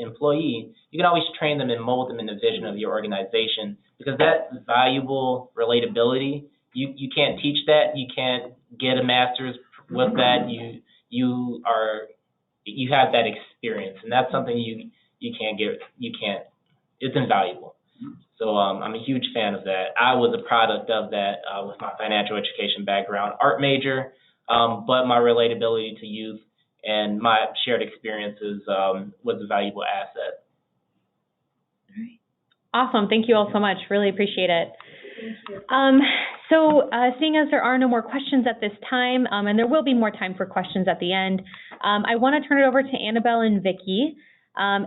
you can always train them and mold them in the vision of your organization, because that valuable relatability, you can't teach that. You can't get a master's with that. You have that experience, and that's something you can't get. It's invaluable. So I'm a huge fan of that. I was a product of that with my financial education background, art major, but my relatability to youth and my shared experiences was a valuable asset. All right. Awesome. Thank you all so much. Really appreciate it. Thank you. Seeing as there are no more questions at this time, and there will be more time for questions at the end, I want to turn it over to Annabell and Vicki.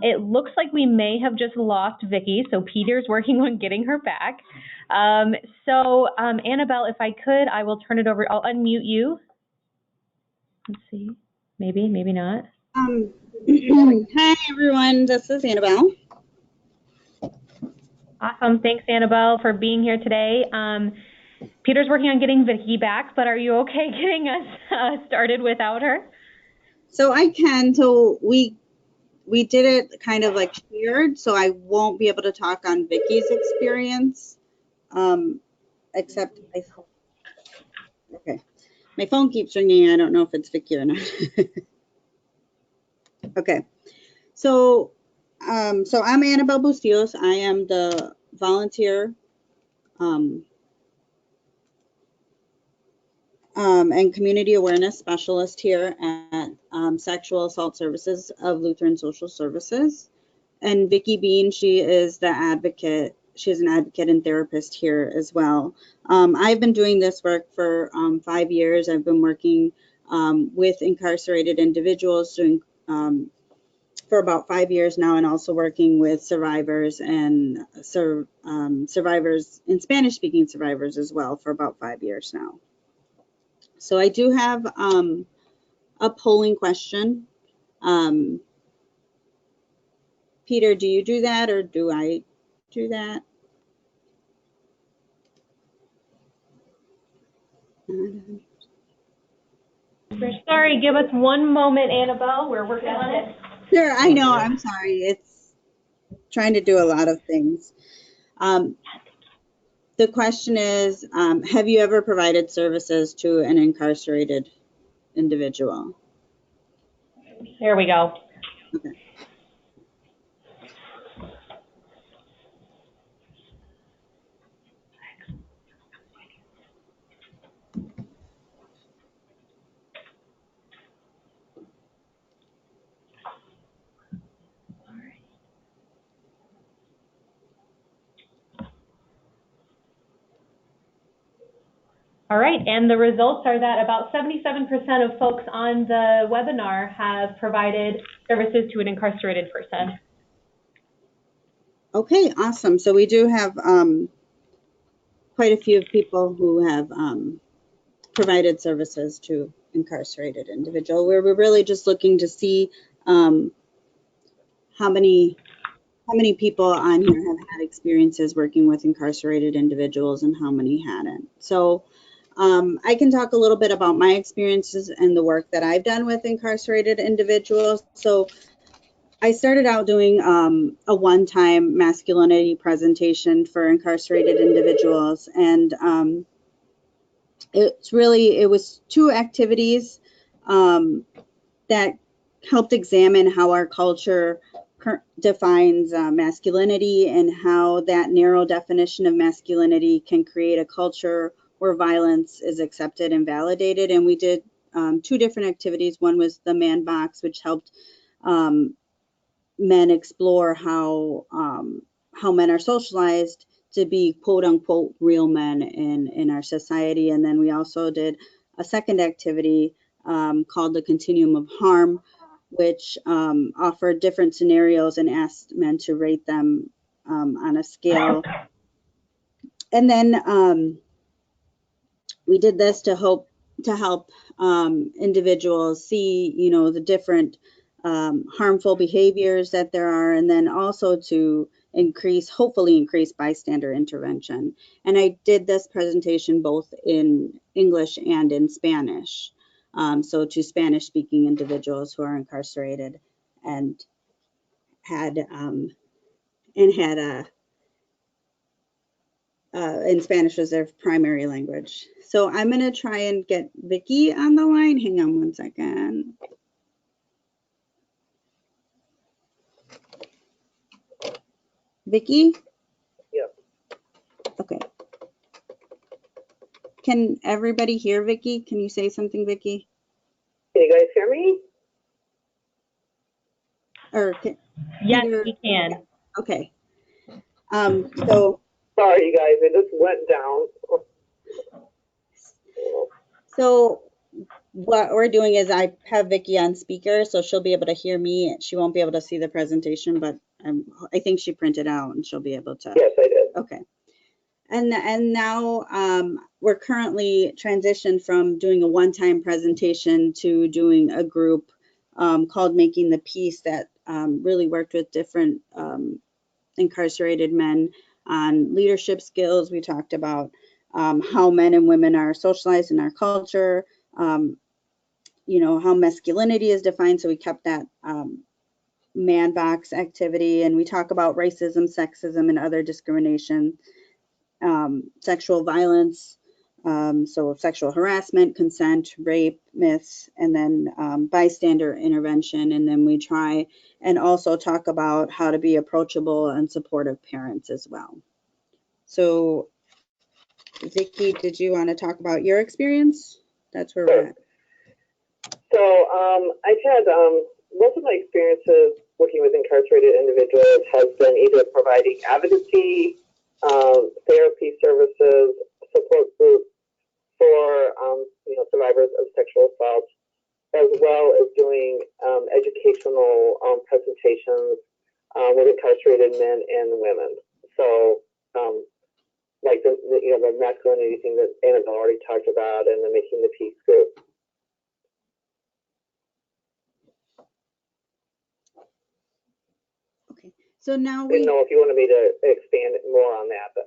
It looks like we may have just lost Vicki, so Peter's working on getting her back. Annabell, if I could, I will turn it over. I'll unmute you. Let's see. Maybe, maybe not. Hi, everyone. This is Annabell. Awesome. Thanks, Annabell, for being here today. Peter's working on getting Vicki back, but are you okay getting us started without her? So I can. So we did it kind of like shared, so I won't be able to talk on Vicki's experience, except okay. My phone keeps ringing. I don't know if it's Vicki or not. Okay. So I'm Annabell Bustillos. I am the volunteer and community awareness specialist here at Sexual Assault Services of Lutheran Social Services. And Vicki Bean, she is the advocate. She's an advocate and therapist here as well. I've been doing this work for 5 years. I've been working with incarcerated individuals doing for about 5 years now, and also working with survivors and survivors and Spanish-speaking survivors as well for about 5 years now. So I do have a polling question. Peter, do you do that or do I do that? Sorry, give us one moment, Annabell. We're working on it. Sure, I know. I'm sorry. It's trying to do a lot of things. The question is, have you ever provided services to an incarcerated individual? There we go. Okay. All right, and the results are that about 77% of folks on the webinar have provided services to an incarcerated person. Okay, awesome. So we do have quite a few people who have provided services to incarcerated individuals. We're really just looking to see how many people on here have had experiences working with incarcerated individuals and how many hadn't. So I can talk a little bit about my experiences and the work that I've done with incarcerated individuals. So I started out doing a one-time masculinity presentation for incarcerated individuals, and it was 2 activities that helped examine how our culture defines masculinity and how that narrow definition of masculinity can create a culture where violence is accepted and validated. And we did 2 different activities. One was the man box, which helped men explore how men are socialized to be quote unquote real men in our society. And then we also did a second activity called the Continuum of Harm, which offered different scenarios and asked men to rate them on a scale. And then we did this to help individuals see, the different harmful behaviors that there are, and then also to hopefully increase bystander intervention. And I did this presentation both in English and in Spanish. So to Spanish-speaking individuals who are incarcerated and and Spanish was their primary language. So I'm going to try and get Vicki on the line. Hang on one second. Vicki? Yep. Okay. Can everybody hear Vicki? Can you say something, Vicki? Can you guys hear me? Or yes, we can. Okay. So sorry, you guys, it just went down. So what we're doing is I have Vicki on speaker, so she'll be able to hear me. She won't be able to see the presentation, but I think she printed out and she'll be able to. Yes, I did. Okay. And now we're currently transitioned from doing a one-time presentation to doing a group called Making the Peace that really worked with different incarcerated men on leadership skills. We talked about how men and women are socialized in our culture, you know, how masculinity is defined. So we kept that man box activity, and we talk about racism, sexism, and other discrimination, sexual violence, so sexual harassment, consent, rape, myths, and then bystander intervention. And then we try and also talk about how to be approachable and supportive parents as well. So Vicki, did you want to talk about your experience? That's where we're at. So I've had most of my experiences working with incarcerated individuals has been either providing advocacy, therapy services, support groups for you know, survivors of sexual assault, as well as doing educational presentations with incarcerated men and women. So like the you know, the masculinity thing that Annabell already talked about, and the Making the Peace group. Okay, so now I didn't know if you wanted me to expand more on that, but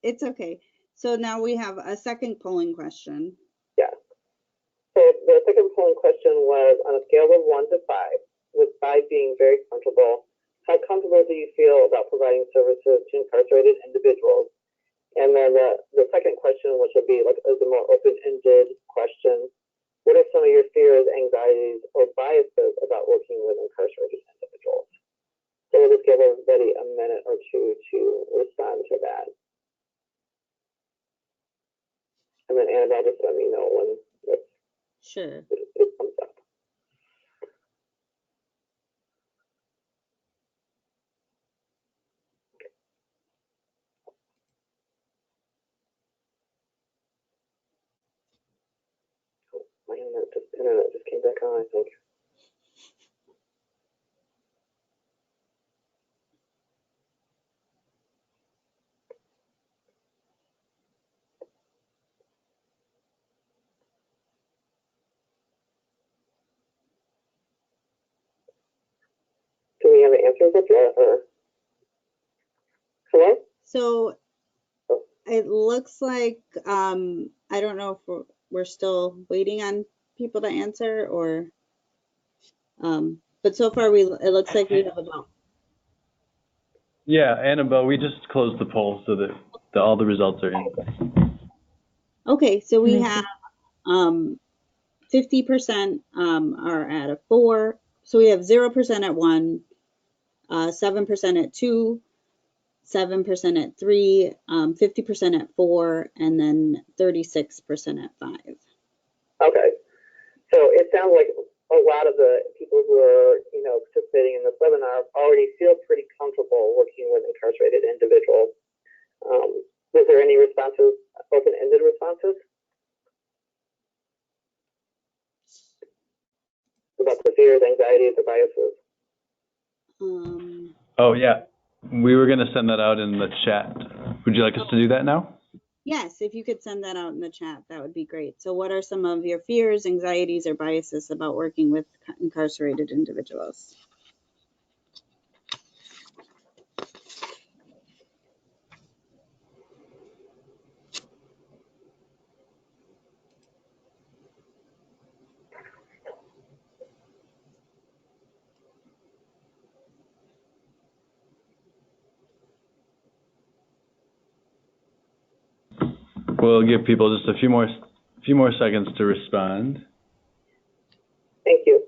it's okay. So now we have a second polling question. yeah. So the second polling question was, on a scale of 1 to 5, with 5 being very comfortable, how comfortable do you feel about providing services to incarcerated individuals? And then the second question, which would be like the more open-ended question, what are some of your fears, anxieties, or biases about working with incarcerated individuals? So we'll just give everybody a minute or two to respond to that. And then Annabell, just let me know when Sure. it comes up. Oh, my internet just came back on, I think. Do we have an answer for that, or? Hello? So it looks like, I don't know if we're still waiting on people to answer, or, but so far it looks like we have about. Yeah, Annabelle, we just closed the poll so that all the results are in. Okay, so we have 50% are at a 4. So we have 0% at 1, 7% at 2, 7% at 3, 50% at 4, and then 36% at 5. Okay. So it sounds like a lot of the people who are, you know, participating in this webinar already feel pretty comfortable working with incarcerated individuals. Was there any responses, open-ended responses? About the fears, anxieties, or biases? Oh, yeah. We were going to send that out in the chat. Would you like us to do that now? Yes, if you could send that out in the chat, that would be great. So what are some of your fears, anxieties, or biases about working with incarcerated individuals? We'll give people just a few more seconds to respond. Thank you.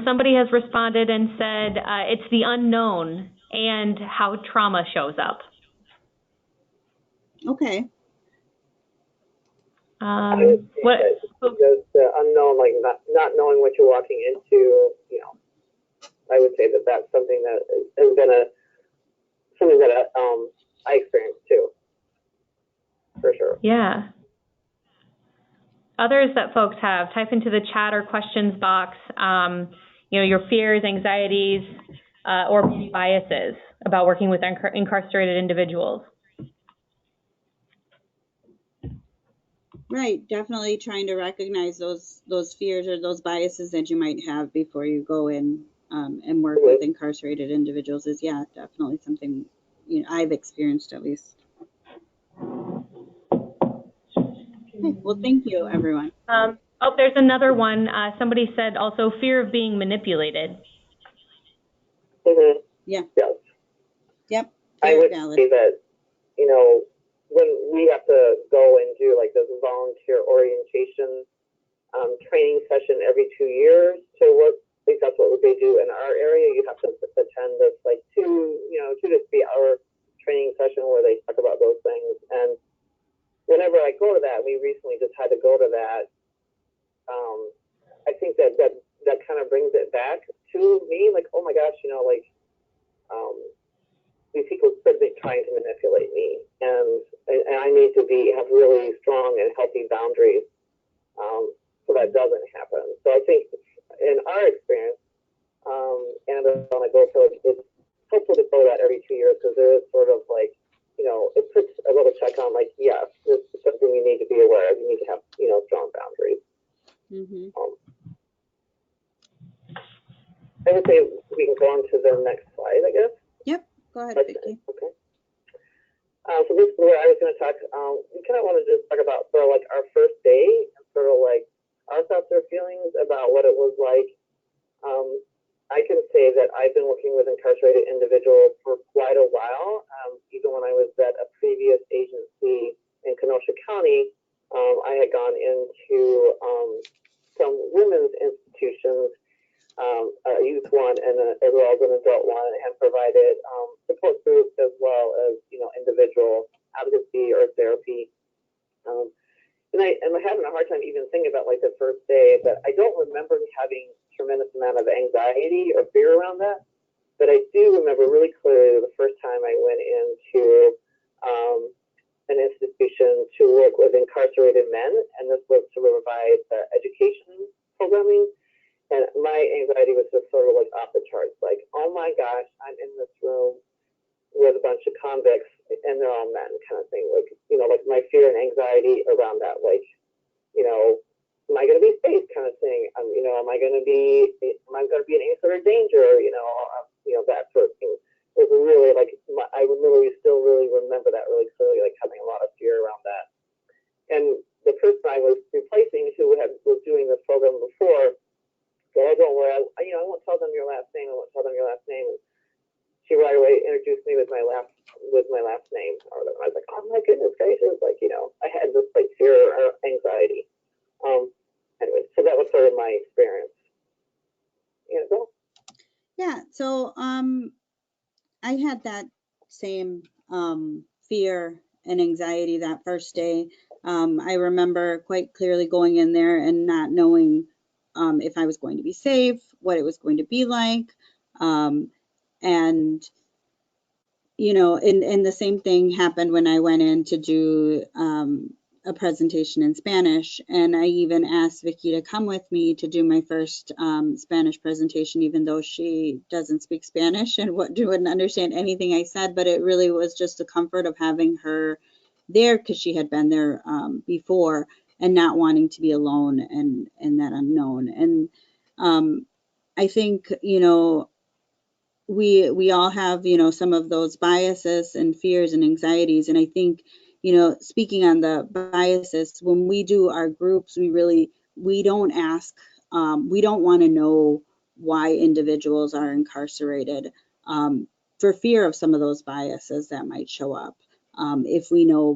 Somebody has responded and said it's the unknown and how trauma shows up. Okay. What? The unknown, like not knowing what you're walking into, you know, I would say that that's something that has been something that I experienced too, for sure. Yeah. Others that folks have, type into the chat or questions box, you know, your fears, anxieties, or biases about working with incarcerated individuals? Right, definitely trying to recognize those fears or those biases that you might have before you go in and work with incarcerated individuals is, yeah, definitely something I've experienced at least. Okay, well, thank you, everyone. There's another one. Somebody said also fear of being manipulated. Mm-hmm. Yeah. Yes. Yep. I would valid. say that, when we have to go and do like this volunteer orientation training session every 2 years to work, I think that's what they do in our area. You have to attend this like 2 to 3 hour training session where they talk about those things. And whenever I go to that, we recently just had to go to that. I think that kind of brings it back to me, like, oh my gosh, these people could be trying to manipulate me, and I need to have really strong and healthy boundaries so that doesn't happen. So I think in our experience, Annabell and I both feel like it's helpful to go that every 2 years because there is sort of like, it puts a little check on like, yes, this is something you need to be aware of. You need to have, strong boundaries. Mm-hmm. I would say we can go on to the next slide, I guess. Yep, go ahead, Vicki. Okay. So this is where I was going to talk. We kind of want to just talk about sort of like our first day and sort of like our thoughts or feelings about what it was like. I can say that I've been working with incarcerated individuals for quite a while. Even when I was at a previous agency in Kenosha County, I had gone into some women's institutions, a youth one and as well as an adult one, and provided support groups as well as individual advocacy or therapy. And I'm having a hard time even thinking about like the first day, but I don't remember having a tremendous amount of anxiety or fear around that. But I do remember really clearly the first time I went into an institution to work with incarcerated men, and this was to provide education programming. And my anxiety was just sort of like off the charts, like, oh my gosh, I'm in this room with a bunch of convicts and they're all men kind of thing. Like, like my fear and anxiety around that, like, am I going to be safe kind of thing? Am I going to be in any sort of danger? That sort of thing. It was really like, I still really remember that really clearly, like having a lot of fear around that. And the person I was replacing who was doing this program before, said, don't worry, I won't tell them your last name. I won't tell them your last name. And she right away introduced me with my last name. I was like, oh my goodness gracious, like, I had this like fear or anxiety. Anyway, so that was sort of my experience. Yeah, so I had that same fear and anxiety that first day. I remember quite clearly going in there and not knowing if I was going to be safe, what it was going to be like. And, and the same thing happened when I went in to do a presentation in Spanish. And I even asked Vicki to come with me to do my first Spanish presentation, even though she doesn't speak Spanish and wouldn't understand anything I said. But it really was just the comfort of having her there because she had been there before, and not wanting to be alone and that unknown. And I think, we all have, some of those biases and fears and anxieties. And I think, speaking on the biases, when we do our groups, we don't ask, we don't want to know why individuals are incarcerated for fear of some of those biases that might show up if we know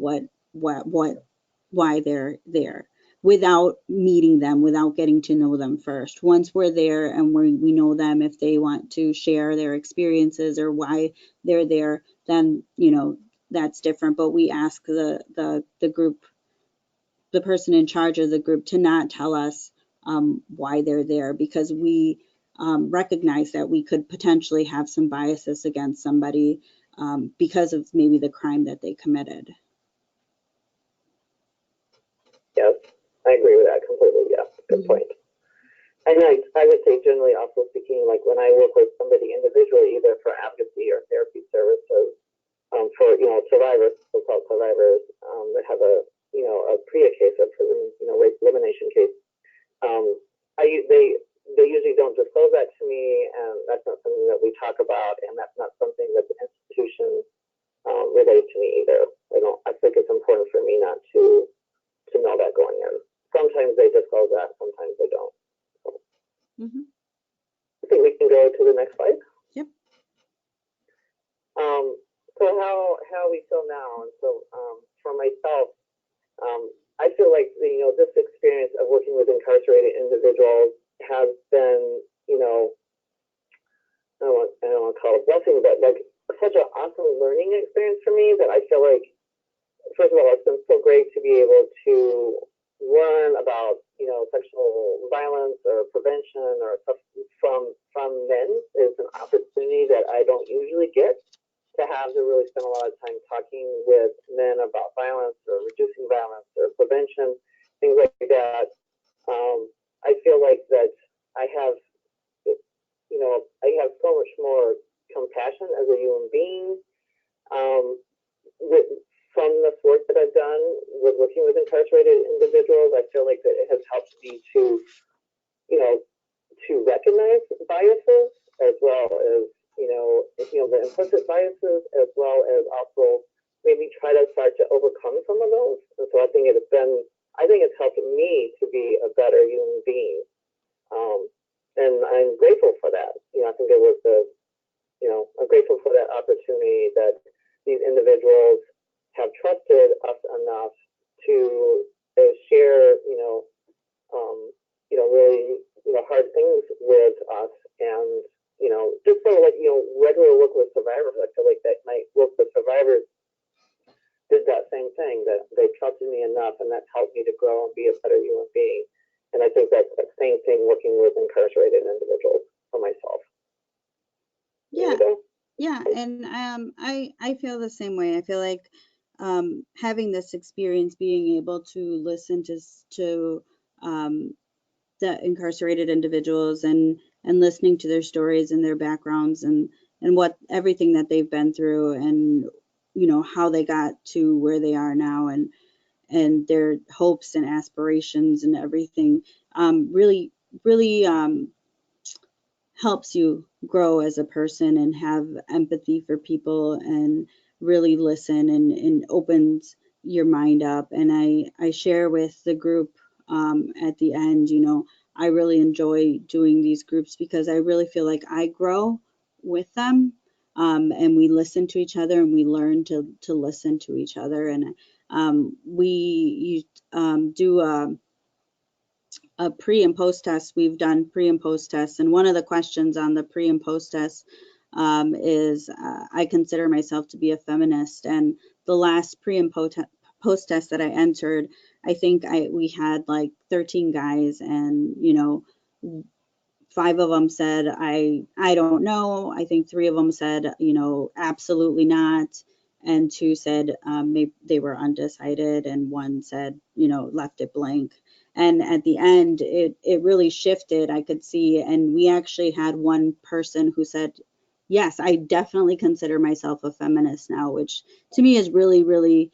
why they're there, without meeting them, without getting to know them first. Once we're there and we know them, if they want to share their experiences or why they're there, then, that's different. But we ask the group, the person in charge of the group, to not tell us why they're there, because we recognize that we could potentially have some biases against somebody because of maybe the crime that they committed. Yes, I agree with that completely. Yeah, good point. And I would say generally also speaking, like when I work with somebody individually, either for advocacy or therapy services, for, survivors, so-called survivors, that have a PREA case, a prison, rape elimination case, they usually don't disclose that to me, and that's not something that we talk about, and that's not something that the institution relates to me either. I think it's important for me not to know that going in. Sometimes they disclose that, sometimes they don't. So, I think we can go to the next slide. Yep. So how we feel now, and so for myself, I feel like this experience of working with incarcerated individuals has been, I don't want to call it a blessing, but like such an awesome learning experience for me that I feel like, first of all, it's been so great to be able to learn about, sexual violence or prevention or stuff from men is an opportunity that I don't usually get to have to really spend a lot of time talking with men about violence or reducing violence or prevention, things like that. I feel like that I have so much more compassion as a human being from this work that I've done with working with incarcerated individuals. I feel like that it has helped me to recognize biases as well as, the implicit biases, as well as also maybe try to start to overcome some of those. And so I think it's helped me to be a better human being. And I'm grateful for that. I think it was I'm grateful for that opportunity that these individuals have trusted us enough to share, really, hard things with us. And, just sort of like, regular work with survivors, I feel like that my work with survivors did that same thing, that they trusted me enough, and that helped me to grow and be a better human being. And I think that's the same thing working with incarcerated individuals for myself. Yeah, and I feel the same way. I feel like having this experience, being able to listen to the incarcerated individuals and listening to their stories and their backgrounds and what everything that they've been through, and how they got to where they are now, and their hopes and aspirations and everything, really helps you grow as a person and have empathy for people and really listen and opens your mind up. And I share with the group at the end, I really enjoy doing these groups because I really feel like I grow with them, and we listen to each other and we learn to listen to each other. And we do a pre and post test. We've done pre and post tests, and one of the questions on the pre and post test is I consider myself to be a feminist. And the last pre and post test that I entered, I think we had like 13 guys, and 5 of them said I don't know. I think 3 of them said absolutely not, and 2 said maybe they were undecided, and 1 said left it blank. And at the end, it really shifted, I could see. And we actually had one person who said, yes, I definitely consider myself a feminist now, which to me is really, really,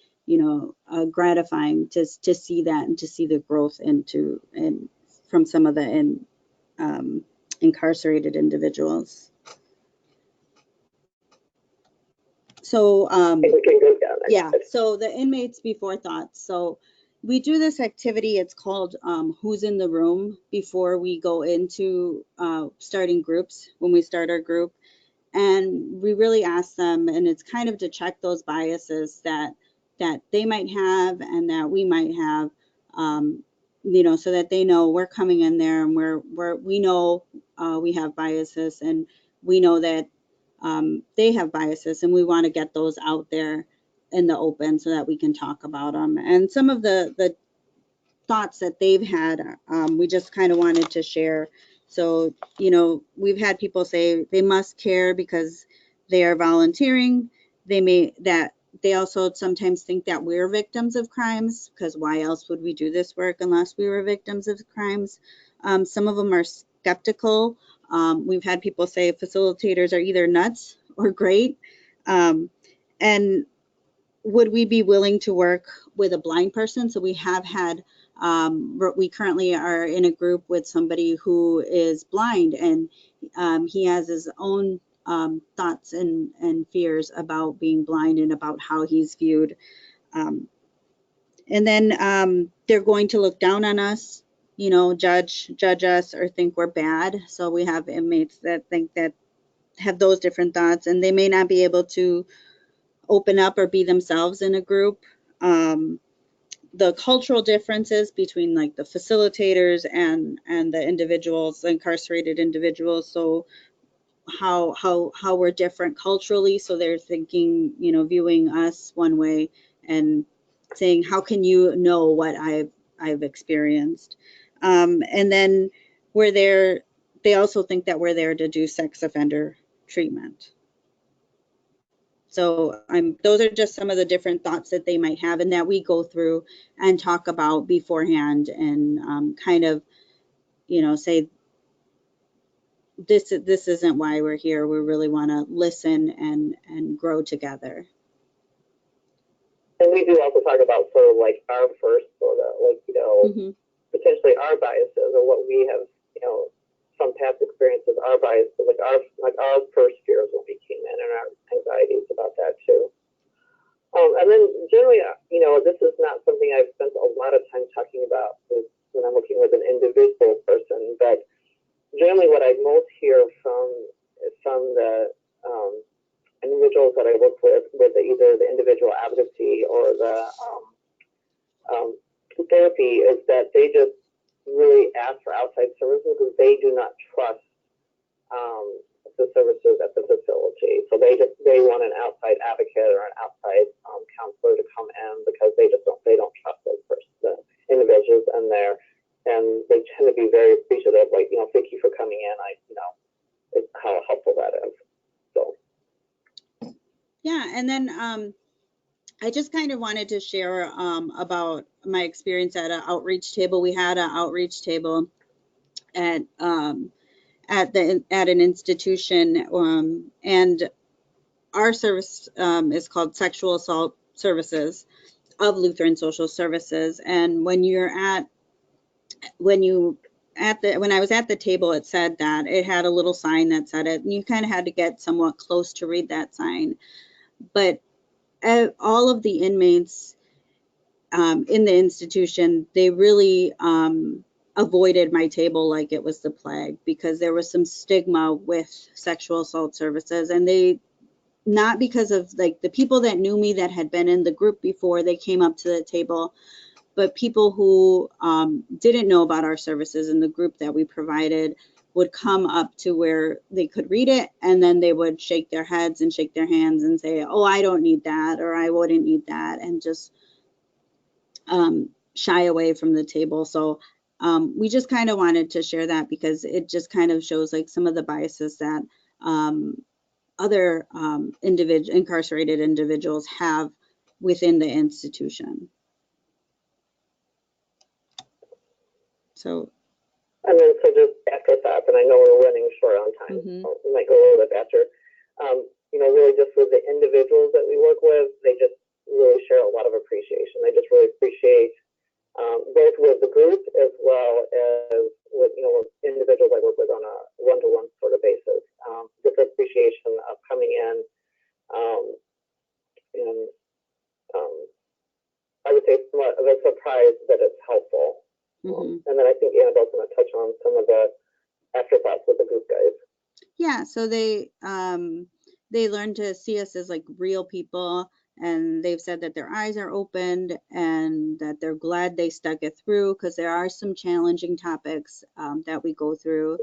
gratifying to see that and to see the growth and from some of the incarcerated individuals. So, so the inmates before thoughts. So we do this activity, it's called Who's in the Room, before we go into starting groups, when we start our group. And we really ask them, and it's kind of to check those biases that they might have and that we might have, so that they know we're coming in there and we know we have biases, and we know that they have biases, and we want to get those out there in the open so that we can talk about them. And some of the thoughts that they've had, we just kind of wanted to share. So, we've had people say they must care because they are volunteering. They also sometimes think that we're victims of crimes, because why else would we do this work unless we were victims of crimes? Some of them are skeptical. We've had people say facilitators are either nuts or great. And would we be willing to work with a blind person? So we have had, we currently are in a group with somebody who is blind, and he has his own thoughts and fears about being blind and about how he's viewed. And then they're going to look down on us, you know, judge us or think we're bad. So we have inmates that think that have those different thoughts, and they may not be able to open up or be themselves in a group. The cultural differences between like the facilitators and the individuals, the incarcerated individuals. So how we're different culturally. So they're thinking, you know, viewing us one way and saying, how can you know what I've experienced? And then they also think that we're there to do sex offender treatment. So those are just some of the different thoughts that they might have and that we go through and talk about beforehand and kind of, you know, say, this isn't why we're here. We really want to listen and grow together. And we do also talk about sort of like our first sort of like, you know, potentially our biases or what we have, you know, some past experiences, our biases, like our first fears when we came in and our anxieties about that too. And then generally, you know, this is not something I've spent a lot of time talking about when I'm working with an individual person, but generally what I most hear from the individuals that I work with either the individual advocacy or the therapy is that they just really ask for outside services because they do not trust the services at the facility. So they want an outside advocate or an outside counselor to come in because they don't trust those the individuals in there, and they tend to be very appreciative. Like, you know, thank you for coming in. It's how helpful that is. So. Yeah, and then I just kind of wanted to share about my experience at an outreach table. We had an outreach table at an institution, and our service is called Sexual Assault Services of Lutheran Social Services. And when I was at the table, it said that it had a little sign that said it, and you kind of had to get somewhat close to read that sign. But all of the inmates in the institution, they really avoided my table like it was the plague, because there was some stigma with sexual assault services. And they, not because of like the people that knew me that had been in the group before, they came up to the table, but people who didn't know about our services in the group that we provided would come up to where they could read it, and then they would shake their heads and shake their hands and say, oh, I don't need that, or I wouldn't need that, and just shy away from the table. So we just kind of wanted to share that because it just kind of shows like some of the biases that other incarcerated individuals have within the institution. So. And then, so just back us up, and I know we're running short on time, so we might go a little bit faster. You know, really just with the individuals that we work with, they just really share a lot of appreciation. They just really appreciate both with the group as well as with, you know, with individuals I work with on a one-to-one sort of basis. This appreciation of coming in, and I would say somewhat of a surprise that it's helpful. And then I think Annabell's going to touch on some of the afterthoughts with the group guys. Yeah, so they learn to see us as like real people, and they've said that their eyes are opened and that they're glad they stuck it through, because there are some challenging topics that we go through,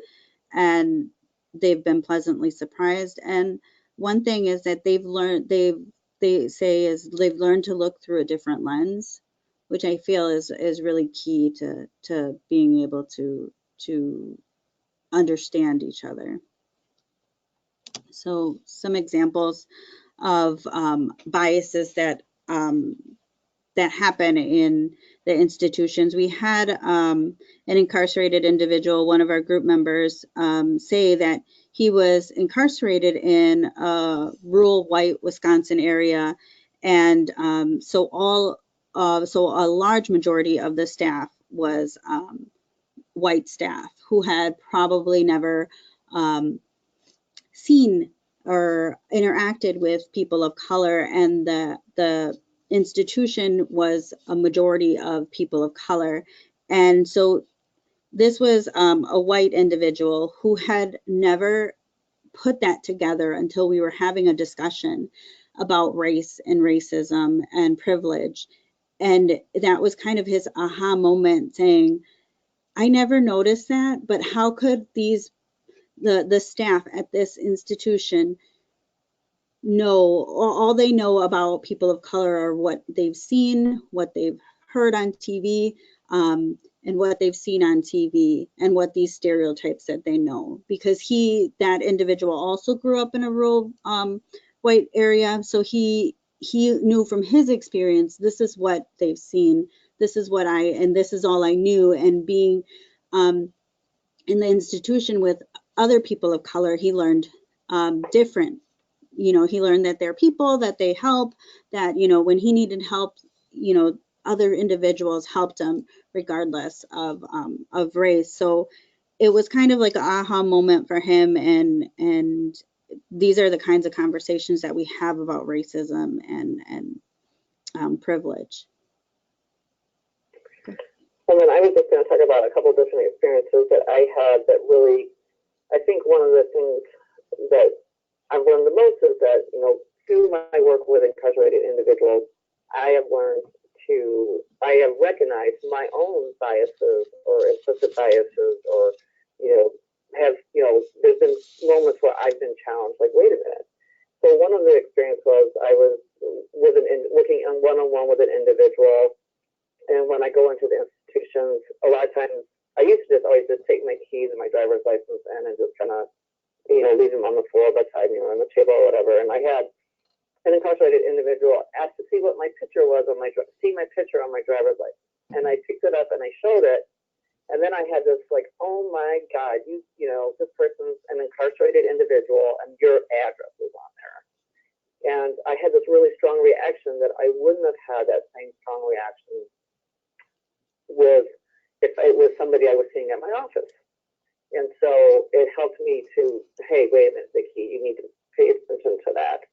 and they've been pleasantly surprised. And one thing is that they say they've learned to look through a different lens, which I feel is really key to being able to understand each other. So some examples of biases that that happen in the institutions. We had an incarcerated individual, one of our group members, say that he was incarcerated in a rural white Wisconsin area, and so a large majority of the staff was white staff who had probably never seen or interacted with people of color, and the institution was a majority of people of color. And so this was a white individual who had never put that together until we were having a discussion about race and racism and privilege. And that was kind of his aha moment, saying, I never noticed that, but how could the staff at this institution know, all they know about people of color are what they've seen, what they've heard on TV, and what they've seen on TV, and what these stereotypes that they know. Because that individual also grew up in a rural white area, so he knew from his experience, this is what they've seen, this is all I knew. And being in the institution with other people of color, he learned different. He learned that they're people, that they help, that, when he needed help, other individuals helped him regardless of race. So it was kind of like an aha moment for him. And these are the kinds of conversations that we have about racism and privilege. And then I was just going to talk about a couple different experiences that I had that really, I think one of the things that I've learned the most is that, through my work with incarcerated individuals, I have recognized my own biases or implicit biases, or, there's been moments where I've been challenged, like, wait a minute. So one of the experiences was I was working on one-on-one with an individual, and when I go into the institutions, a lot of times I used to always take my keys and my driver's license in and just kind of, leave them on the floor beside me or on the table or whatever. And I had an incarcerated individual ask to see what my picture was on my driver's license. And I picked it up and I showed it. And then I had this like, oh my God, this person's an incarcerated individual and your address is on there. And I had this really strong reaction that I wouldn't have had that same strong reaction with if it was somebody I was seeing at my office. And so it helped me to, hey, wait a minute, Vicki, you need to pay attention to that.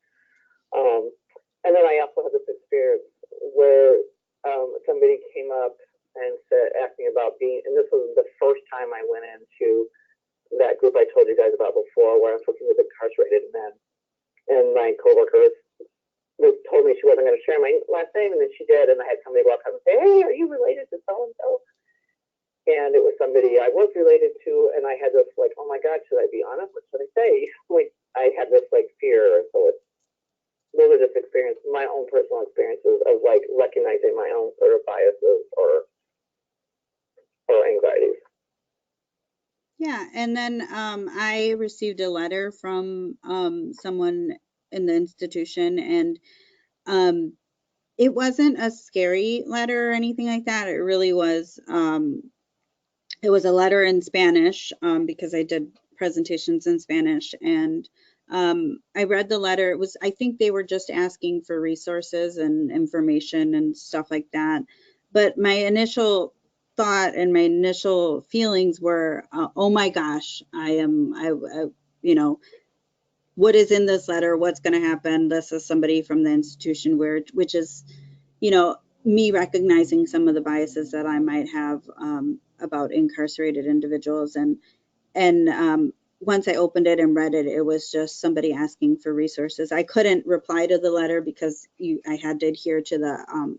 And then I also had this experience where somebody came up and asked me about and this was the first time I went into that group I told you guys about before, where I was working with incarcerated men. And my coworkers told me she wasn't going to share my last name, and then she did. And I had somebody walk up and say, hey, are you related to so-and-so? And it was somebody I was related to, and I had this like, oh my God, should I be honest? What should I say? Like, I had this like fear, and so those are just my own personal experiences of like recognizing my own sort of biases or anxieties. Yeah, and then I received a letter from someone in the institution, and it wasn't a scary letter or anything like that. It really was. It was a letter in Spanish because I did presentations in Spanish, and I read the letter. I think they were just asking for resources and information and stuff like that. But my initial thought and my initial feelings were, oh my gosh, what is in this letter? What's going to happen? This is somebody from the institution, which is, me recognizing some of the biases that I might have about incarcerated individuals. And once I opened it and read it, it was just somebody asking for resources. I couldn't reply to the letter because I had to adhere to the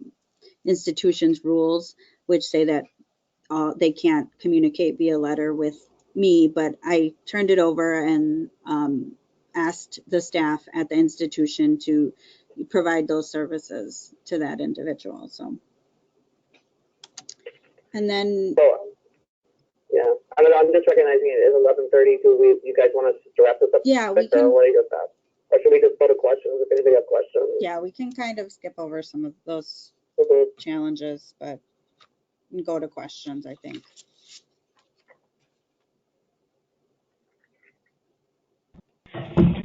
institution's rules, which say that they can't communicate via letter with me. But I turned it over and asked the staff at the institution to provide those services to that individual. So, and then. Yeah, I don't know, I'm just recognizing it is 11:30. You guys want us to wrap this up? Yeah, we can. Or should we just go to questions if anybody has questions? Yeah, we can kind of skip over some of those the challenges, but we can go to questions, I think.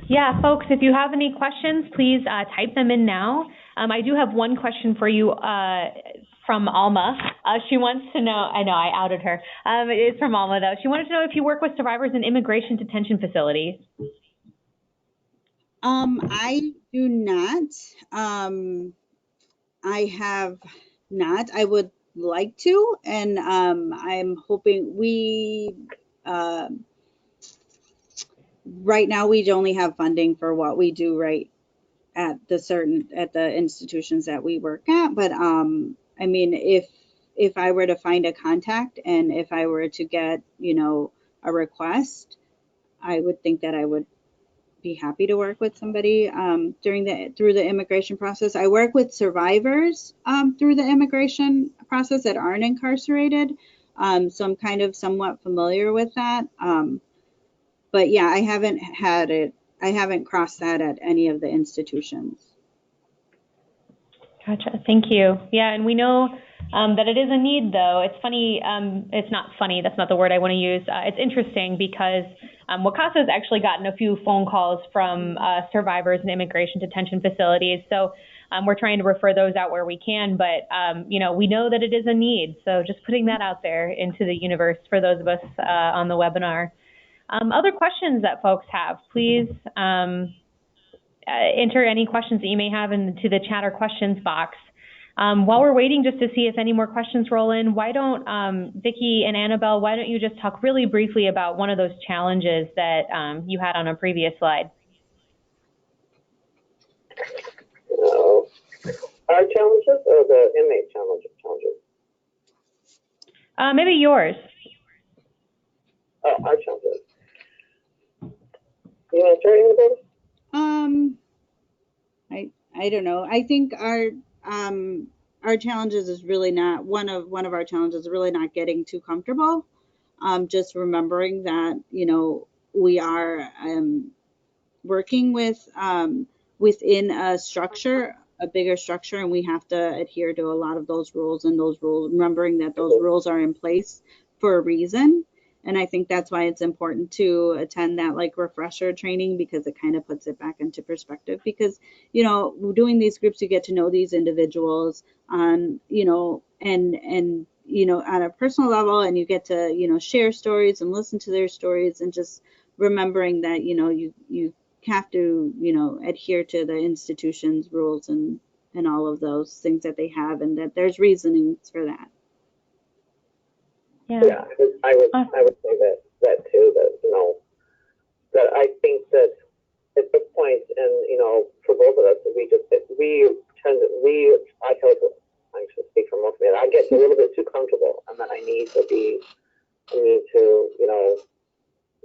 Yeah, folks, if you have any questions, please type them in now. I do have one question for you from Alma. She wants to know, I know I outed her. It is from Alma, though. She wanted to know if you work with survivors in immigration detention facilities. I do not. I have not. I would like to, and I'm hoping right now we only have funding for what we do right at the institutions that we work at. But I mean, if I were to find a contact and if I were to get, a request, I would think that I would be happy to work with somebody through the immigration process. I work with survivors through the immigration process that aren't incarcerated, so I'm kind of somewhat familiar with that. But yeah, I haven't crossed that at any of the institutions. Gotcha. Thank you. Yeah, and we know that it is a need, though. It's funny. It's not funny. That's not the word I want to use. It's interesting because WCASA has actually gotten a few phone calls from survivors in immigration detention facilities. So we're trying to refer those out where we can. But, we know that it is a need. So just putting that out there into the universe for those of us on the webinar. Other questions that folks have, please enter any questions that you may have into the chat or questions box. While we're waiting just to see if any more questions roll in, why don't Vicki and Annabell, why don't you just talk really briefly about one of those challenges that you had on a previous slide? Our challenges or the inmate challenges? Maybe yours. Oh, our challenges. You want to start, Annabell? I don't know. I think our challenges is really not one of our challenges is really not getting too comfortable. Just remembering that we are working with within a structure, a bigger structure, and we have to adhere to a lot of those rules. And those rules, remembering that those rules are in place for a reason. And I think that's why it's important to attend that refresher training, because it kind of puts it back into perspective. Because, doing these groups, you get to know these individuals on, and on a personal level, and you get to, share stories and listen to their stories, and just remembering that, you have to, adhere to the institution's rules and all of those things that they have, and that there's reasonings for that. Yeah, I would say that too. That that I think that at this point, and for both of us, I should speak for most of it. I get a little bit too comfortable, and then I need to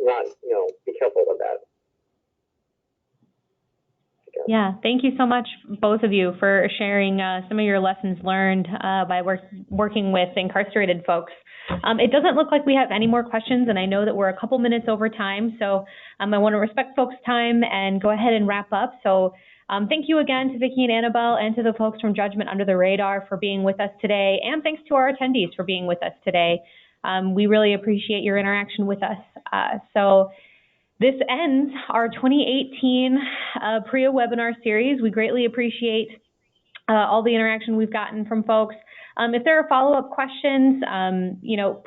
not be careful with that. Yeah, thank you so much, both of you, for sharing some of your lessons learned by working with incarcerated folks. It doesn't look like we have any more questions, and I know that we're a couple minutes over time, so I want to respect folks' time and go ahead and wrap up. So thank you again to Vicki and Annabell, and to the folks from Judgment Under the Radar for being with us today, and thanks to our attendees for being with us today. We really appreciate your interaction with us. So this ends our 2018 PREA webinar series. We greatly appreciate all the interaction we've gotten from folks. If there are follow-up questions,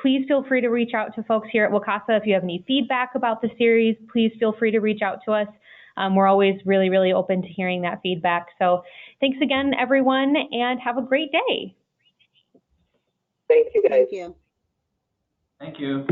please feel free to reach out to folks here at WCASA. If you have any feedback about the series, please feel free to reach out to us. We're always really, really open to hearing that feedback. So thanks again, everyone, and have a great day. Thank you, guys. Thank you. Thank you.